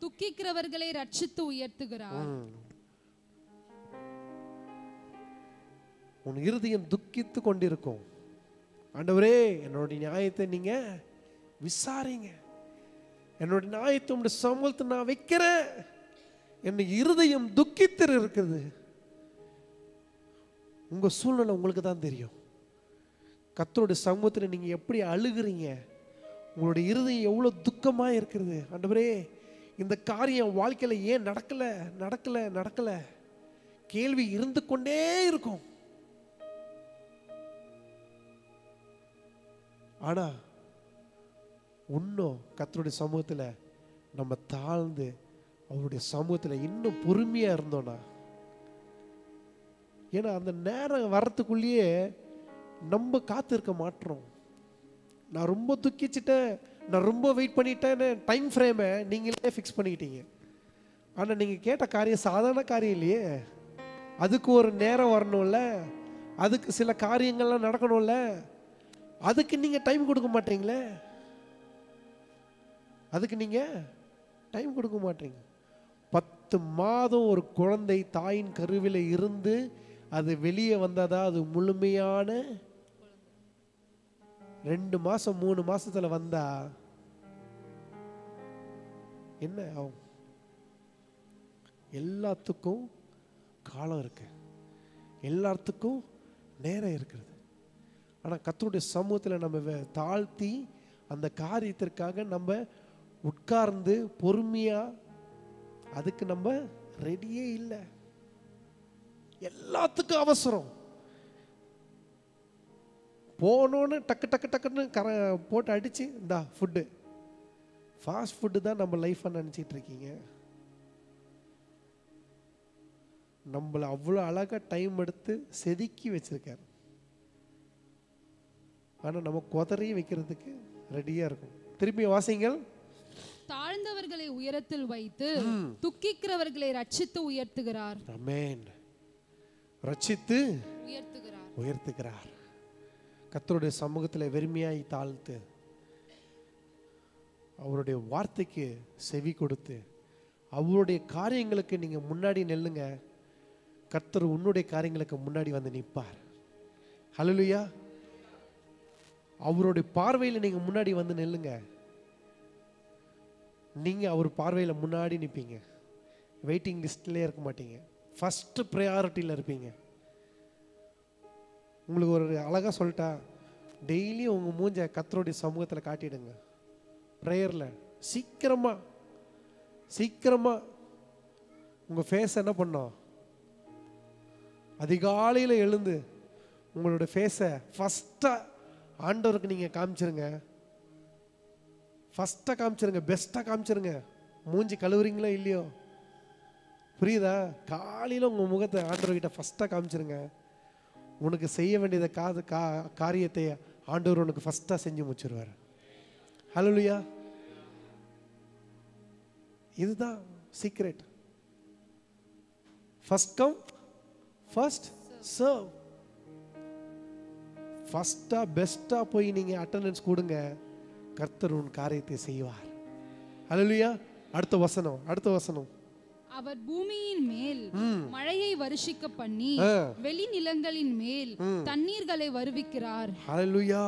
துக்கிக்கிறவர்களை ரட்சித்து உயர்த்துகிறார். உன் இருதயம் துக்கித்து கொண்டிருக்கும். ஆண்டவரே, என்னோட நியாயத்தை நீங்க விசாரிங்க, என்னோட நியாயத்தை உங்களுடைய சமூகத்தை நான் வைக்கிறேன். என் இருதயம் துக்கித்து இருக்குது. உங்க சூழ்நிலை உங்களுக்கு தான் தெரியும். கர்த்தருடைய சமூகத்தில் நீங்க எப்படி அழுகிறீங்க, உங்களுடைய இருதயம் எவ்வளவு துக்கமா இருக்கிறது. ஆண்டவரே, இந்த காரியம் வாழ்க்கையில ஏன் நடக்கல நடக்கல நடக்கல கேள்வி இருந்து கொண்டே இருக்கும். ஆனா இன்னும் கர்த்தருடைய சமூகத்தில் நம்ம தாழ்ந்து அவருடைய சமூகத்தில் இன்னும் பொறுமையா இருந்தோம்னா, ஏன்னா அந்த நேரம் வர்றதுக்குள்ளேயே நம்ம காத்து இருக்க மாட்டோம். நான் ரொம்ப துக்கிச்சிட்டேன், நான் ரொம்ப வெயிட் பண்ணிட்டேன்னு டைம் ஃப்ரேமை நீங்களே ஃபிக்ஸ் பண்ணிக்கிட்டீங்க. ஆனால் நீங்கள் கேட்ட காரியம் சாதாரண காரியம் இல்லையே. அதுக்கு ஒரு நேரம் வரணும்ல, அதுக்கு சில காரியங்கள்லாம் நடக்கணும்ல. அதுக்கு நீங்கள் டைம் கொடுக்க மாட்டீங்களே. அதுக்கு நீங்கள் டைம் கொடுக்க மாட்டீங்க. 10 மாதம் ஒரு குழந்தை தாயின் கருவில் இருந்து அது வெளியே வந்தாதான் அது முழுமையான 2 மாசம் 3 மாசத்துல வந்தா என்ன ஆகும்? எல்லாத்துக்கும் காலம் இருக்கு, எல்லாத்துக்கும் நேரம் இருக்கிறது. ஆனா கர்த்தருடைய சமூகத்துல நம்ம தாழ்த்தி அந்த காரியத்திற்காக நம்ம உட்கார்ந்து பொறுமையா அதுக்கு நம்ம ரெடியே இல்லை. எல்லாத்துக்கும் அவசரம். போனோன்னு டக்கு டக்கு டக்குன்னு போட்டு அடிச்சு இந்தா ஃபுட்டு, ஃபாஸ்ட் ஃபுட்டு தான் நம்ம லைஃபை நினச்சிட்டு இருக்கீங்க. நம்மளை அவ்வளோ அழகாக டைம் எடுத்து செதுக்கி வச்சிருக்காரு. ஆனால் நம்ம குதறி வைக்கிறதுக்கு ரெடியாக இருக்கும். திருப்பி வாசிங்கள். தாழ்ந்தவர்களை உயரத்தில் வைத்து துக்கிக்கிறவர்களை ரட்சித்து உயர்த்துகிறார். ஆமென். ரட்சித்து உயர்த்துகிறார், உயர்த்துகிறார். கர்த்தருடைய சமூகத்தில் வெறுமையாய் தாழ்த்து அவருடைய வார்த்தைக்கு செவி கொடுத்து அவருடைய காரியங்களுக்கு நீங்க முன்னாடி நெல்லுங்க. கர்த்தர் உன்னுடைய காரியங்களுக்கு முன்னாடி வந்து நிற்பார். ஹல்லேலூயா. அவருடைய பார்வையில் நீங்க முன்னாடி வந்து நெல்லுங்க. நீங்க அவர் பார்வையில் முன்னாடி நிற்பீங்க. வெயிட்டிங் லிஸ்ட்லேயே இருக்க மாட்டீங்க, ஃபர்ஸ்ட் ப்ரையாரிட்டியில் இருப்பீங்க. உங்களுக்கு ஒரு அழகா சொல்லிட்டா, டெய்லி உங்க மூஞ்ச கர்த்தருடைய சமூகத்தில் காட்டிடுங்க. ப்ரேயரில் சீக்கிரமா உங்க ஃபேஸ் என்ன பண்ணோம்? அதிகாலையில் எழுந்து உங்களோட ஃபேஸை ஃபஸ்ட்டாக ஆண்டவருக்கு நீங்கள் காமிச்சிருங்க. ஃபஸ்ட்டாக காமிச்சிருங்க, பெஸ்ட்டாக காமிச்சிருங்க. மூஞ்சி கழுவுறீங்களோ இல்லையோ, புரியுதா? காலையில் உங்கள் முகத்தை ஆண்டவர்கிட்ட ஃபஸ்ட்டாக காமிச்சிருங்க. உனக்கு செய்ய வேண்டியதை காரியத்தை ஆண்டவர் உனக்கு ஃபஸ்ட்டாக செஞ்சு முடிச்சிருவார். ஹல்லேலூயா. இதுதான் secret. First come first serve. ஃபர்ஸ்டா பெஸ்டா போய் நீங்க அட்டெண்டன்ஸ் கொடுங்க, கர்த்தர் உன் காரியத்தை செய்வார். ஹல்லேலூயா. அடுத்த வசனம். அவர் பூமியின் மேல் மழையை வருஷிக்க பண்ணி வெளிநிலங்களின் மேல் தண்ணீர்களை வருவிக்கிறார். ஹல்லேலூயா.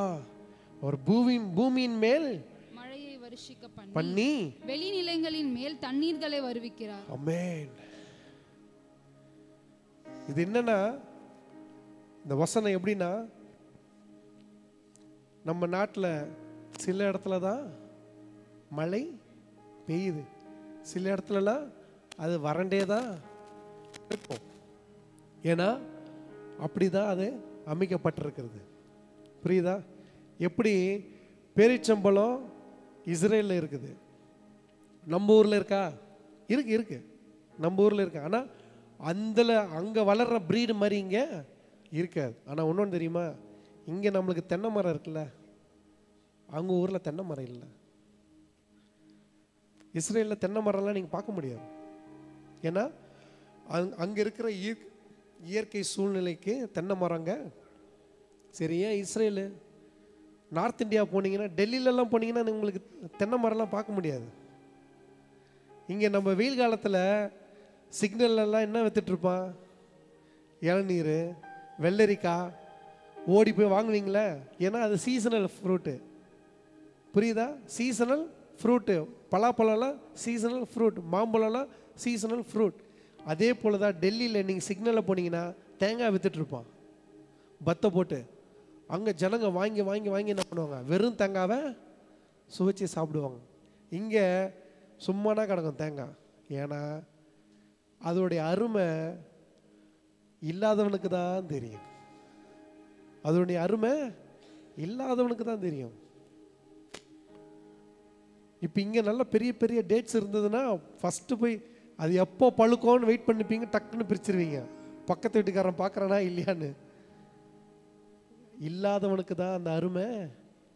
அவர் பூமியின் மேல் மழையை வருஷிக்க பண்ணி வெளிநிலங்களின் மேல் தண்ணீர்களை வருவிக்கிறார். ஆமென். இது என்னன்னா, இந்த வசனம் எப்படின்னா, நம்ம நாட்டில் சில இடத்துல தான் மழை பெய்யுது, சில இடத்துலலாம் அது வறண்டே தான் இருக்கும். ஏன்னா அப்படிதான் அது அமைக்கப்பட்டிருக்கிறது. புரியுதா? எப்படி பேரிச்சம்பழம் இஸ்ரேலில் இருக்குது, நம்ம ஊரில் இருக்கா? இருக்கு, நம்ம ஊரில் இருக்கு. ஆனால் அங்கே வளர்ற ப்ரீடு மாதிரி இங்கே இருக்காது. ஆனால் ஒன்று தெரியுமா, இங்கே நம்மளுக்கு தென்னை மரம் இருக்குல்ல, அவங்க ஊரில் தென்னை மரம் இல்லை. இஸ்ரேலில் தென்னை மரம்லாம் நீங்கள் பார்க்க முடியாது. ஏன்னா அங்கே இருக்கிற இயற்கை சூழ்நிலைக்கு தென்னை மரங்க சரி. ஏன் இஸ்ரேலு, நார்த் இந்தியா போனீங்கன்னா, டெல்லியிலலாம் போனீங்கன்னா உங்களுக்கு தென்னை மரம்லாம் பார்க்க முடியாது. இங்கே நம்ம வெயில் காலத்தில் சிக்னல்லாம் என்ன வித்துட்ருப்பான்? இளநீர், வெள்ளரிக்காய். ஓடி போய் வாங்குவீங்களே, ஏன்னா அது சீசனல் ஃப்ரூட்டு. புரியுதா? Seasonal fruit. பலாப்பழம்லாம் சீசனல் ஃப்ரூட், மாம்பழம்லாம் சீசனல் ஃப்ரூட். அதே போல் தான் டெல்லியில் நீங்கள் சிக்னலில் போனீங்கன்னா தேங்காய் வித்துட்ருப்பான் பத்தை போட்டு. அங்கே ஜனங்க வாங்கி வாங்கி வாங்கி என்ன பண்ணுவாங்க? வெறும் தேங்காவை சுவைச்சி சாப்பிடுவாங்க. இங்கே சும்மானா கிடக்கும் தேங்காய். ஏன்னா அதோடைய அருமை இல்லாதவனுக்கு தான் தெரியும். அதோடைய அருமை இல்லாதவனுக்கு தான் தெரியும். இப்போ இங்கே நல்ல பெரிய பெரிய டேட்ஸ் இருந்ததுன்னா ஃபஸ்ட்டு போய் அது எப்போ பழுக்கோன்னு வெயிட் பண்ணிப்பீங்க, டக்குன்னு பிரிச்சிருவீங்க. பக்கத்து வீட்டுக்காரன் பார்க்குறானா இல்லையான்னு. இல்லாதவனுக்கு தான் அந்த அருமை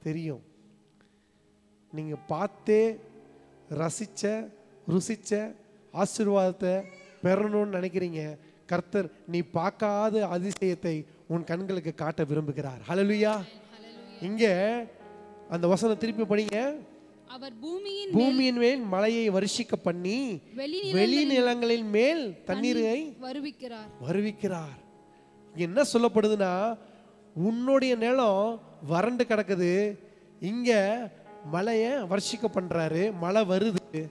தெரியும். நீங்கள் பார்த்தே ரசித்த ருசித்த ஆசீர்வாதத்தை பெறணும்னு நினைக்கிறீங்க. கர்த்தர் நீ பார்க்காத அதிசயத்தை உன் கண்களுக்கு காட்ட விரும்புகிறார். ஹல்லேலூயா. இங்கே அந்த வசனம் திருப்பி படிங்க. அவர் பூமியின் மேல் மழையை வருஷிக்க பண்ணி வெளிநிலங்களின் மேல் தண்ணீரை வருவிக்கிறார். என்ன சொல்லப்படுதுன்னா, உன்னுடைய நிலம் வறண்டு கிடக்குது, இங்க மழையை வர்ஷிக்க பண்றாரு, மழை வருது,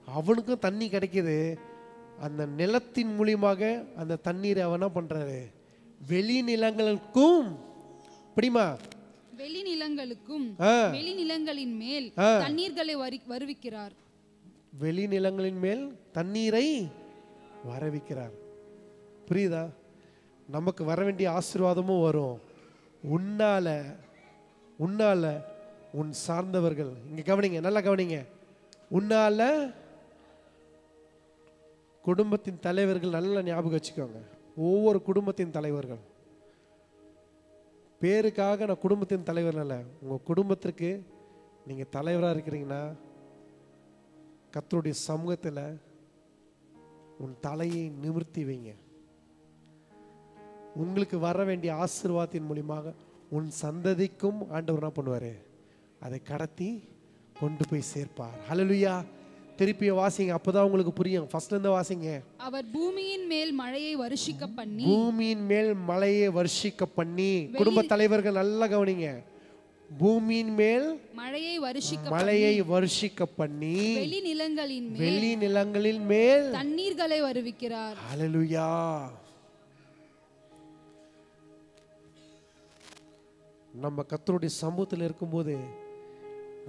அவனுக்கும் தண்ணி கிடைக்குது. அந்த நிலத்தின் மூலியமாக அந்த தண்ணீரை அவன் என்ன பண்றாரு, வெளி நிலங்களுக்கும் பிடிமா வெளிநிலங்களுக்கும் வெளிநிலங்களின் மேல் தண்ணீர்களை வருவிக்கிறார். வெளிநிலங்களின் மேல் தண்ணீரை வரவிக்கிறார். புரியுதா? நமக்கு வர வேண்டிய ஆசீர்வாதமும் வரும். உன்னால உன் சார்ந்தவர்கள், இங்க கவனிங்க, நல்லா கவனிங்க, உன்னால குடும்பத்தின் தலைவர்கள் நல்லா ஞாபகம் வச்சுக்கோங்க. ஒவ்வொரு குடும்பத்தின் தலைவர்கள், பேருக்காக நான் குடும்பத்தின் தலைவர் அல்ல, உங்க குடும்பத்திற்கு நீங்க தலைவராக இருக்கிறீங்கன்னா கர்த்தருடைய சமூகத்தில் உன் தலையை நிமிர்த்தி வைங்க. உங்களுக்கு வர வேண்டிய ஆசீர்வாதத்தின் மூலியமாக உன் சந்ததிக்கும் ஆண்டவர் என்ன பண்ணுவாரு, அதை கடத்தி கொண்டு போய் சேர்ப்பார். ஹல்லேலூயா. திருப்பி வாசிங்க, அப்பதான் உங்களுக்கு புரியும். ஃபர்ஸ்ட்ல இருந்து வாசிங்க. அவர் பூமியின் மேல் மழையை வருஷிக்க பண்ணி, பூமியின் மேல் மழையை வருஷிக்க பண்ணி, குடும்ப தலைவர்கள் நல்லா கவனிங்க, பூமியின் மேல் மழையை வருஷிக்க பண்ணி வெளிநிலங்களின் மேல் தண்ணீர்களை வருவிக்கிறார். ஹல்லேலூயா. நம்ம கர்த்தருடைய சமூகத்தில் இருக்கும்போது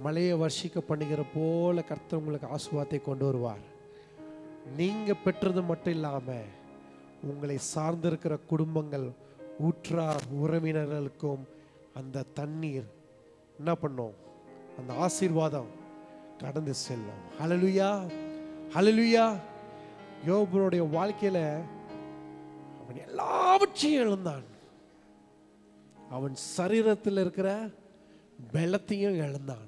மழையை வர்ஷிக்க பண்ணுகிற போல கர்த்தர் உங்களுக்கு ஆசீர்வாதத்தை கொண்டு வருவார். நீங்க பெற்றது மட்டும் இல்லாம உங்களை சார்ந்திருக்கிற குடும்பங்கள், ஊற்றார் உறவினர்களுக்கும் அந்த தண்ணீர் என்ன பண்ணும், அந்த ஆசீர்வாதம் கடந்து செல்லும். ஹல்லேலூயா, ஹல்லேலூயா. யோபுடைய வாழ்க்கையில அவன் எல்லாவற்றையும் இழந்தான். அவன் சரீரத்தில் இருக்கிற பலத்தையும் இழந்தான்.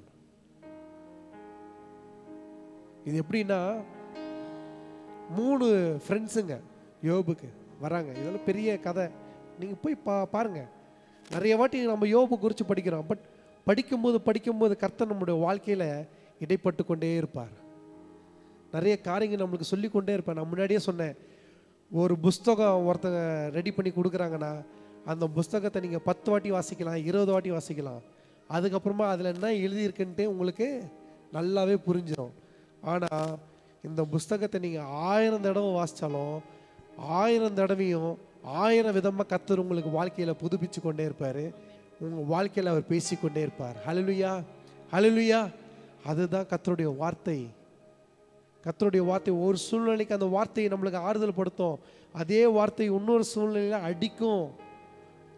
இது எப்படின்னா, 3 ஃப்ரெண்ட்ஸுங்க யோபுக்கு வராங்க. இதெல்லாம் பெரிய கதை, நீங்க போய் பாருங்க. நிறைய வாட்டி நம்ம யோபு குறித்து படிக்கிறோம். பட் படிக்கும்போது கர்த்தர் நம்முடைய வாழ்க்கையில இடைப்பட்டு கொண்டே இருப்பார். நிறைய காரியங்கள் நம்மளுக்கு சொல்லி கொண்டே இருப்பார். நான் முன்னாடியே சொன்னேன், ஒரு புஸ்தகம் ஒருத்தங்க ரெடி பண்ணி கொடுக்குறாங்கன்னா அந்த புஸ்தகத்தை நீங்கள் 10 வாட்டி வாசிக்கலாம், 20 வாட்டி வாசிக்கலாம். அதுக்கப்புறமா அதில் என்ன எழுதியிருக்குன்ட்டு உங்களுக்கு நல்லாவே புரிஞ்சிடும். ஆனால் இந்த புஸ்தகத்தை நீங்கள் 1000 தடவை வாசித்தாலும் 1000 தடவையும் 1000 விதமாக கர்த்தர் உங்களுக்கு வாழ்க்கையில் புதுப்பிச்சு கொண்டே இருப்பார். உங்கள் வாழ்க்கையில் அவர் பேசிக்கொண்டே இருப்பார். ஹல்லேலூயா, ஹல்லேலூயா. அதுதான் கர்த்தருடைய வார்த்தை. கர்த்தருடைய வார்த்தை ஒரு சூழ்நிலைக்கு அந்த வார்த்தையை நம்மளுக்கு ஆறுதல் படுத்தும். அதே வார்த்தை இன்னொரு சூழ்நிலையில் அடிக்கும்.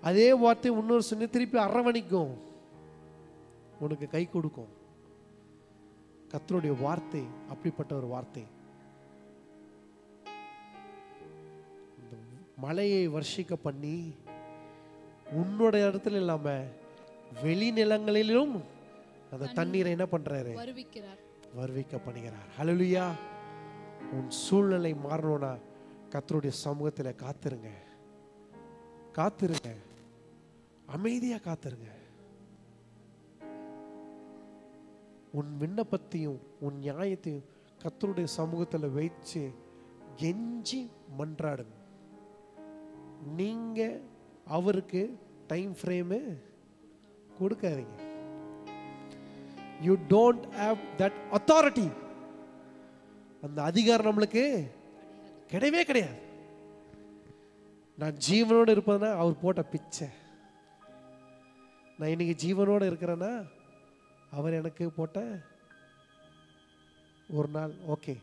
அதே வார்த்தை இன்னொரு சூழ்நிலை திருப்பி அரவணைக்கும், உனக்கு கை கொடுக்கும். கர்த்தருடைய வார்த்தை அப்படிப்பட்ட ஒரு வார்த்தை. இந்த மழையை வர்ஷிக்க பண்ணி உன்னோட இடத்துல இல்லாம வெளிநிலங்களிலும் அந்த தண்ணீரை என்ன பண்றாரு, வருவிக்க பண்ணுகிறார். ஹல்லேலூயா. உன் சூழ்நிலை மாறணும்னா கர்த்தருடைய சமூகத்தில் காத்திருங்க, காத்திருங்க, அமைதியா காத்திருங்க. உன் விண்ணப்பத்தையும் உன் நியாயத்தையும் கர்த்தருடைய சமூகத்தில் வைச்சு கெஞ்சி மன்றாடுங்க. நீங்க அவருக்கு டைம் ஃப்ரேமு கொடுக்காதீங்க. You don't have that authority. அந்த அதிகாரம் நம்மளுக்கு கிடையவே கிடையாது. நான் ஜீவனோடு இருப்பேன்னா அவர் போட்ட பிச்சை. நான் இன்னைக்கு ஜீவனோடு இருக்கிறேன்னா அவர் எனக்கு போட்ட ஒரு நாள். ஓகே,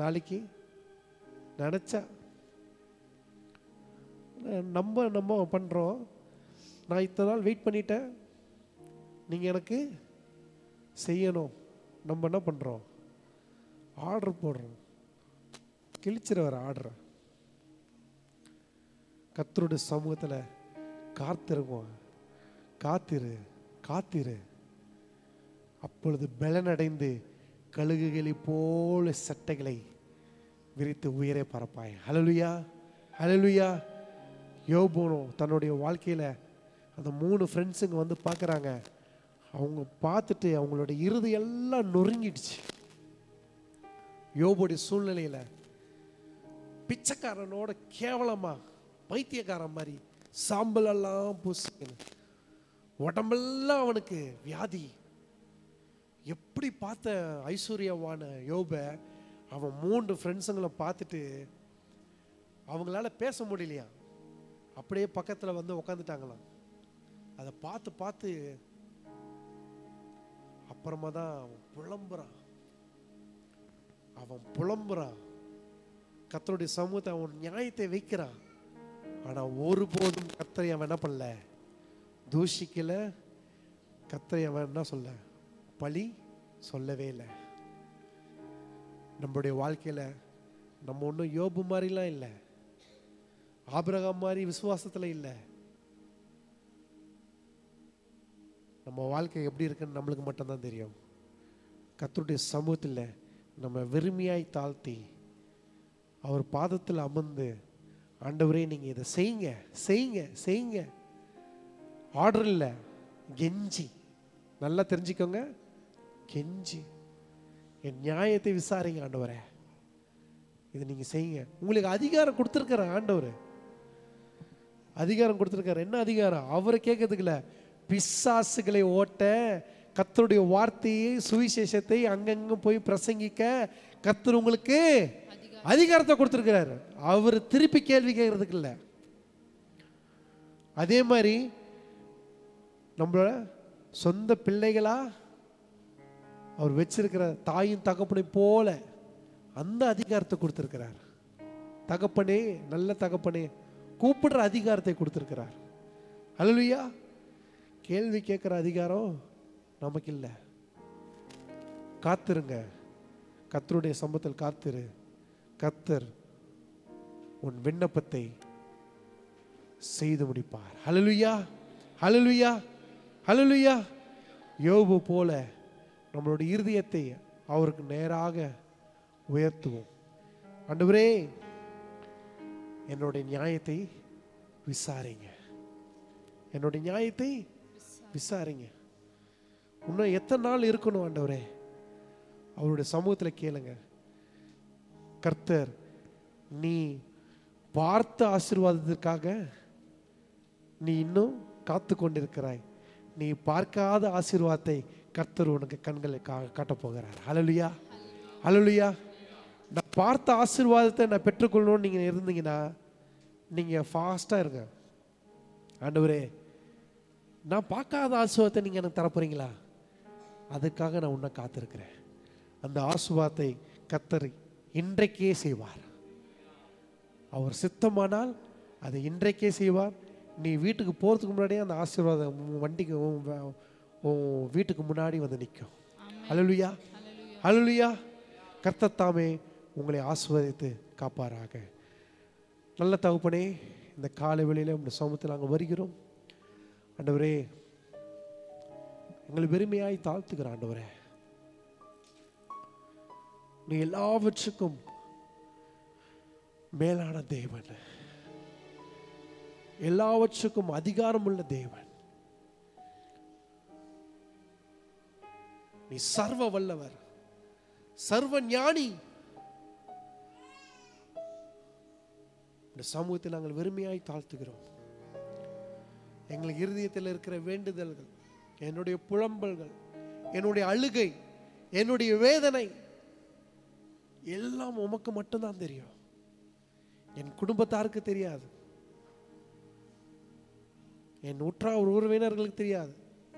நாளைக்கு நினச்சா நம்ம பண்ணுறோம். நான் இத்தனை நாள் வெயிட் பண்ணிட்டேன், நீங்கள் எனக்கு செய்யணும். நம்ம என்ன பண்ணுறோம், ஆர்டர் போடுறோம், கிழிச்சிட வர ஆர்டர். கர்த்தருடைய சமூகத்தில் காத்திருவோம். காத்திரு, காத்திரு. அப்பொழுது பலனடைந்து கழுகுகளை போல சட்டைகளை விரித்து உயரே பரப்பாய். ஹல்லேலூயா, ஹல்லேலூயா. யோபு தன்னுடைய வாழ்க்கையில் அந்த 3 ஃப்ரெண்ட்ஸுங்க வந்து பார்க்குறாங்க. அவங்க பார்த்துட்டு அவங்களோட இறுதி எல்லாம் நொறுங்கிடுச்சு. யோபுடைய சூழ்நிலையில் பிச்சைக்காரனோட கேவலமா பைத்தியக்காரன் மாதிரி சாம்பல் எல்லாம் பூசிக்கணும், உடம்பெல்லாம் அவனுக்கு வியாதி. எப்படி பார்த்த ஐஸ்வர்யவான யோப அவன் 3 ஃப்ரெண்ட்ஸுங்களை பார்த்துட்டு அவங்களால பேச முடியலையா, அப்படியே பக்கத்தில் வந்து உக்காந்துட்டாங்களாம். அதை பார்த்து பார்த்து அப்புறமா தான் அவன் புலம்புறான். கர்த்தருடைய சமூகத்தை அவன் நியாயத்தை வைக்கிறான். ஆனா ஒருபோதும் கர்த்தரை அவன் என்ன பண்ணல, தூஷிக்கல. கர்த்தரை அவன் என்ன சொல்ல, பழி சொல்லவே இல்லை. நம்மளுடைய வாழ்க்கையில நம்ம ஒன்றும் யோபு மாதிரிலாம் இல்லை, ஆபிரகாம் மாதிரி விசுவாசத்துல இல்லை. நம்ம வாழ்க்கை எப்படி இருக்குன்னு நம்மளுக்கு மட்டும்தான் தெரியும். கர்த்தருடைய சமூகத்தில் நம்ம வெறுமையாய் தாழ்த்தி அவர் பாதத்தில் அமர்ந்து, ஆண்டவரே நீங்க இதை செய்யுங்க செய்யுங்க செய்யுங்க, ஆர்டர் இல்லை, கெஞ்சி, நல்லா தெரிஞ்சுக்கோங்க, கெஞ்சி என் நியாயத்தை விசாரிங்க ஆண்டவரே, இதை நீங்க செய்யுங்க. உங்களுக்கு அதிகாரம் கொடுத்துருக்கிற ஆண்டவர், அதிகாரம் கொடுத்துருக்காரு. என்ன அதிகாரம்? அவரை கேட்கறதுக்குல, பிசாசுகளை ஓட்ட, கர்த்தருடைய வார்த்தையை சுவிசேஷத்தை அங்கங்கும் போய் பிரசங்கிக்க கர்த்தர் உங்களுக்கு அதிகாரத்தை கொடுத்துருக்கிறாரு. அவர் திருப்பி கேள்வி கேட்கறதுக்கு இல்லை. அதே மாதிரி நம்மளோட சொந்த பிள்ளைகளா அவர் வச்சிருக்கிற தாயும் தகப்பனை போல அந்த அதிகாரத்தை கொடுத்திருக்கிறார். தகப்பனே, நல்ல தகப்பனே கூப்பிடுற அதிகாரத்தை கொடுத்திருக்கிறார். அல்லேலூயா. கேள்வி கேட்கிற அதிகாரம் நமக்கு இல்லை. காத்திருங்க, கர்த்தருடைய சமூகத்தில் காத்திரு. கர்த்தர் உன் விண்ணப்பத்தை செய்து முடிப்பார். ஹல்லேலூயா, ஹல்லேலூயா, ஹல்லேலூயா. யோபு போல நம்மளுடைய இருதயத்தை அவருக்கு நேராக உயர்த்துவோம். ஆண்டவரே, என்னுடைய நியாயத்தை விசாரிங்க, என்னுடைய நியாயத்தை விசாரிங்க. இன்னும் எத்தனை நாள் இருக்கணும் ஆண்டவரே? அவருடைய சமூகத்தில் கேளுங்க. கர்த்தர், நீ பார்த்த ஆசீர்வாதத்திற்காக நீ இன்னும் காத்து கொண்டிருக்கிறாய். நீ பார்க்காத ஆசீர்வாதத்தை கர்த்தர் உனக்கு கண்களை காட்ட போகிறார். ஹல்லேலூயா, ஹல்லேலூயா. நான் பார்த்த ஆசீர்வாதத்தை நான் பெற்றுக்கொள்ளணும்னு நீங்க இருந்தீங்கன்னா நீங்க ஃபாஸ்டா இருங்க. ஆண்டவரே, நான் பார்க்காத ஆசீர்வாதத்தை நீங்க எனக்கு தரப்போறீங்களா? அதுக்காக நான் உன்னை காத்திருக்கிறேன். அந்த ஆசீர்வாதத்தை கர்த்தர் இன்றைக்கே செய்வார். அவர் சித்தமானால் அதை இன்றைக்கே செய்வார். நீ வீட்டுக்கு போறதுக்கு முன்னாடியே அந்த ஆசீர்வாதம் வண்டிக்கு வீட்டுக்கு முன்னாடி வந்து நிற்கும். ஹல்லேலூயா, ஹல்லேலூயா. கர்த்தர் தாமே உங்களை ஆசீர்வதித்து காப்பாராக. நல்ல தகப்பனே, இந்த காலை வேளையில உங்களுடைய சமூகத்தில் நாங்கள் வருகிறோம். ஆண்டவரே, எங்களை வெறுமையாய் தாழ்த்துகிற ஆண்டவரே, நீ எல்லாவற்றுக்கும் மேலான தேவன், எல்லாவற்றுக்கும் அதிகாரம் உள்ள தேவன். நீ சர்வ வல்லவர், சர்வ ஞானி. இந்த சமூகத்தை நாங்கள் வெறுமையாய் தாழ்த்துகிறோம். எங்களுக்கு இருதயத்தில் இருக்கிற வேண்டுதல்கள், என்னுடைய புலம்பல்கள், என்னுடைய அழுகை, என்னுடைய வேதனை எல்லாம் உமக்கு மட்டும்தான் தெரியும். என் குடும்பத்தாருக்கு தெரியாது, என் உற்றார் உறவினர்களுக்கு தெரியாது,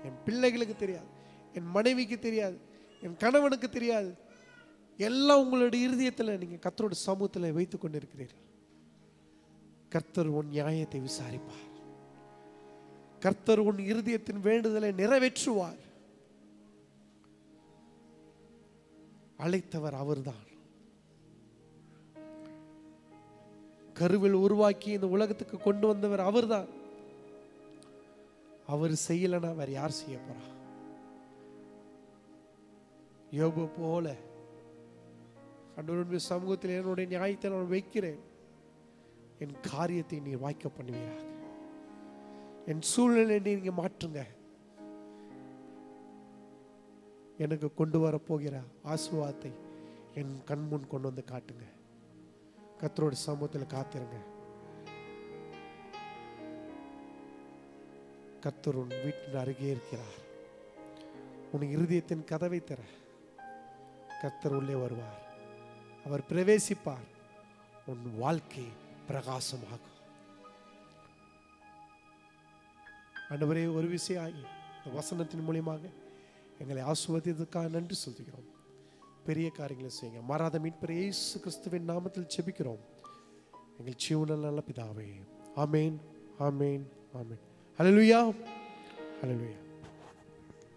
என் பிள்ளைகளுக்கு தெரியாது, என் மனைவிக்கு தெரியாது, என் கணவனுக்கு தெரியாது. எல்லாம் உங்களுடைய இருதயத்தில் நீங்க கர்த்தருடைய சமூகத்தில் வைத்துக் கொண்டிருக்கிறீர்கள். கர்த்தர் உன் நியாயத்தை விசாரிப்பார். கர்த்தர் உன் இருதயத்தின் வேண்டுதலை நிறைவேற்றுவார். அழைத்தவர் அவர்தான். கருவில் உருவாக்கி இந்த உலகத்துக்கு கொண்டு வந்தவர் அவர்தான். அவர் செய்யலன்னா வேற யார் செய்ய போறா? யோபு போல ஆண்டவருடைய சமூகத்தில் என்னுடைய நியாயத்தை நான் வைக்கிறேன். என் காரியத்தை நீ வாய்க்க பண்ணுவீராக. என் சூழ்நிலை நீங்க மாற்றுங்க. எனக்கு கொண்டு வர போகிற ஆசீர்வாதத்தை என் கண் முன் கொண்டு வந்து காட்டுங்க. கர்த்தருடைய சமூகத்தில் காத்திருங்க. கர்த்தர் உன் வீட்டின் அருகே இருக்கிறார். உன் இருதயத்தின் கதவை திற. கர்த்தர் உள்ளே வருவார். அவர் பிரவேசிப்பார். உன் வாழ்க்கை பிரகாசமாகும். ஆண்டவரே, ஒரு விஷயம் ஆகி இந்த வசனத்தின் மூலியமாக எங்களை ஆசீர்வதித்ததற்காக நன்றி சொல்கிறோம். பெரிய காரியங்களை செய்யுங்க. மாறாத மீட்பர் இயேசு கிறிஸ்துவின் நாமத்தில் ஜெபிக்கிறோம் எங்கள் ஜீவனில் நல்ல பிதாவே. ஆமேன், ஆமேன், ஆமேன். ஹல்லேலூயா, ஹல்லேலூயா.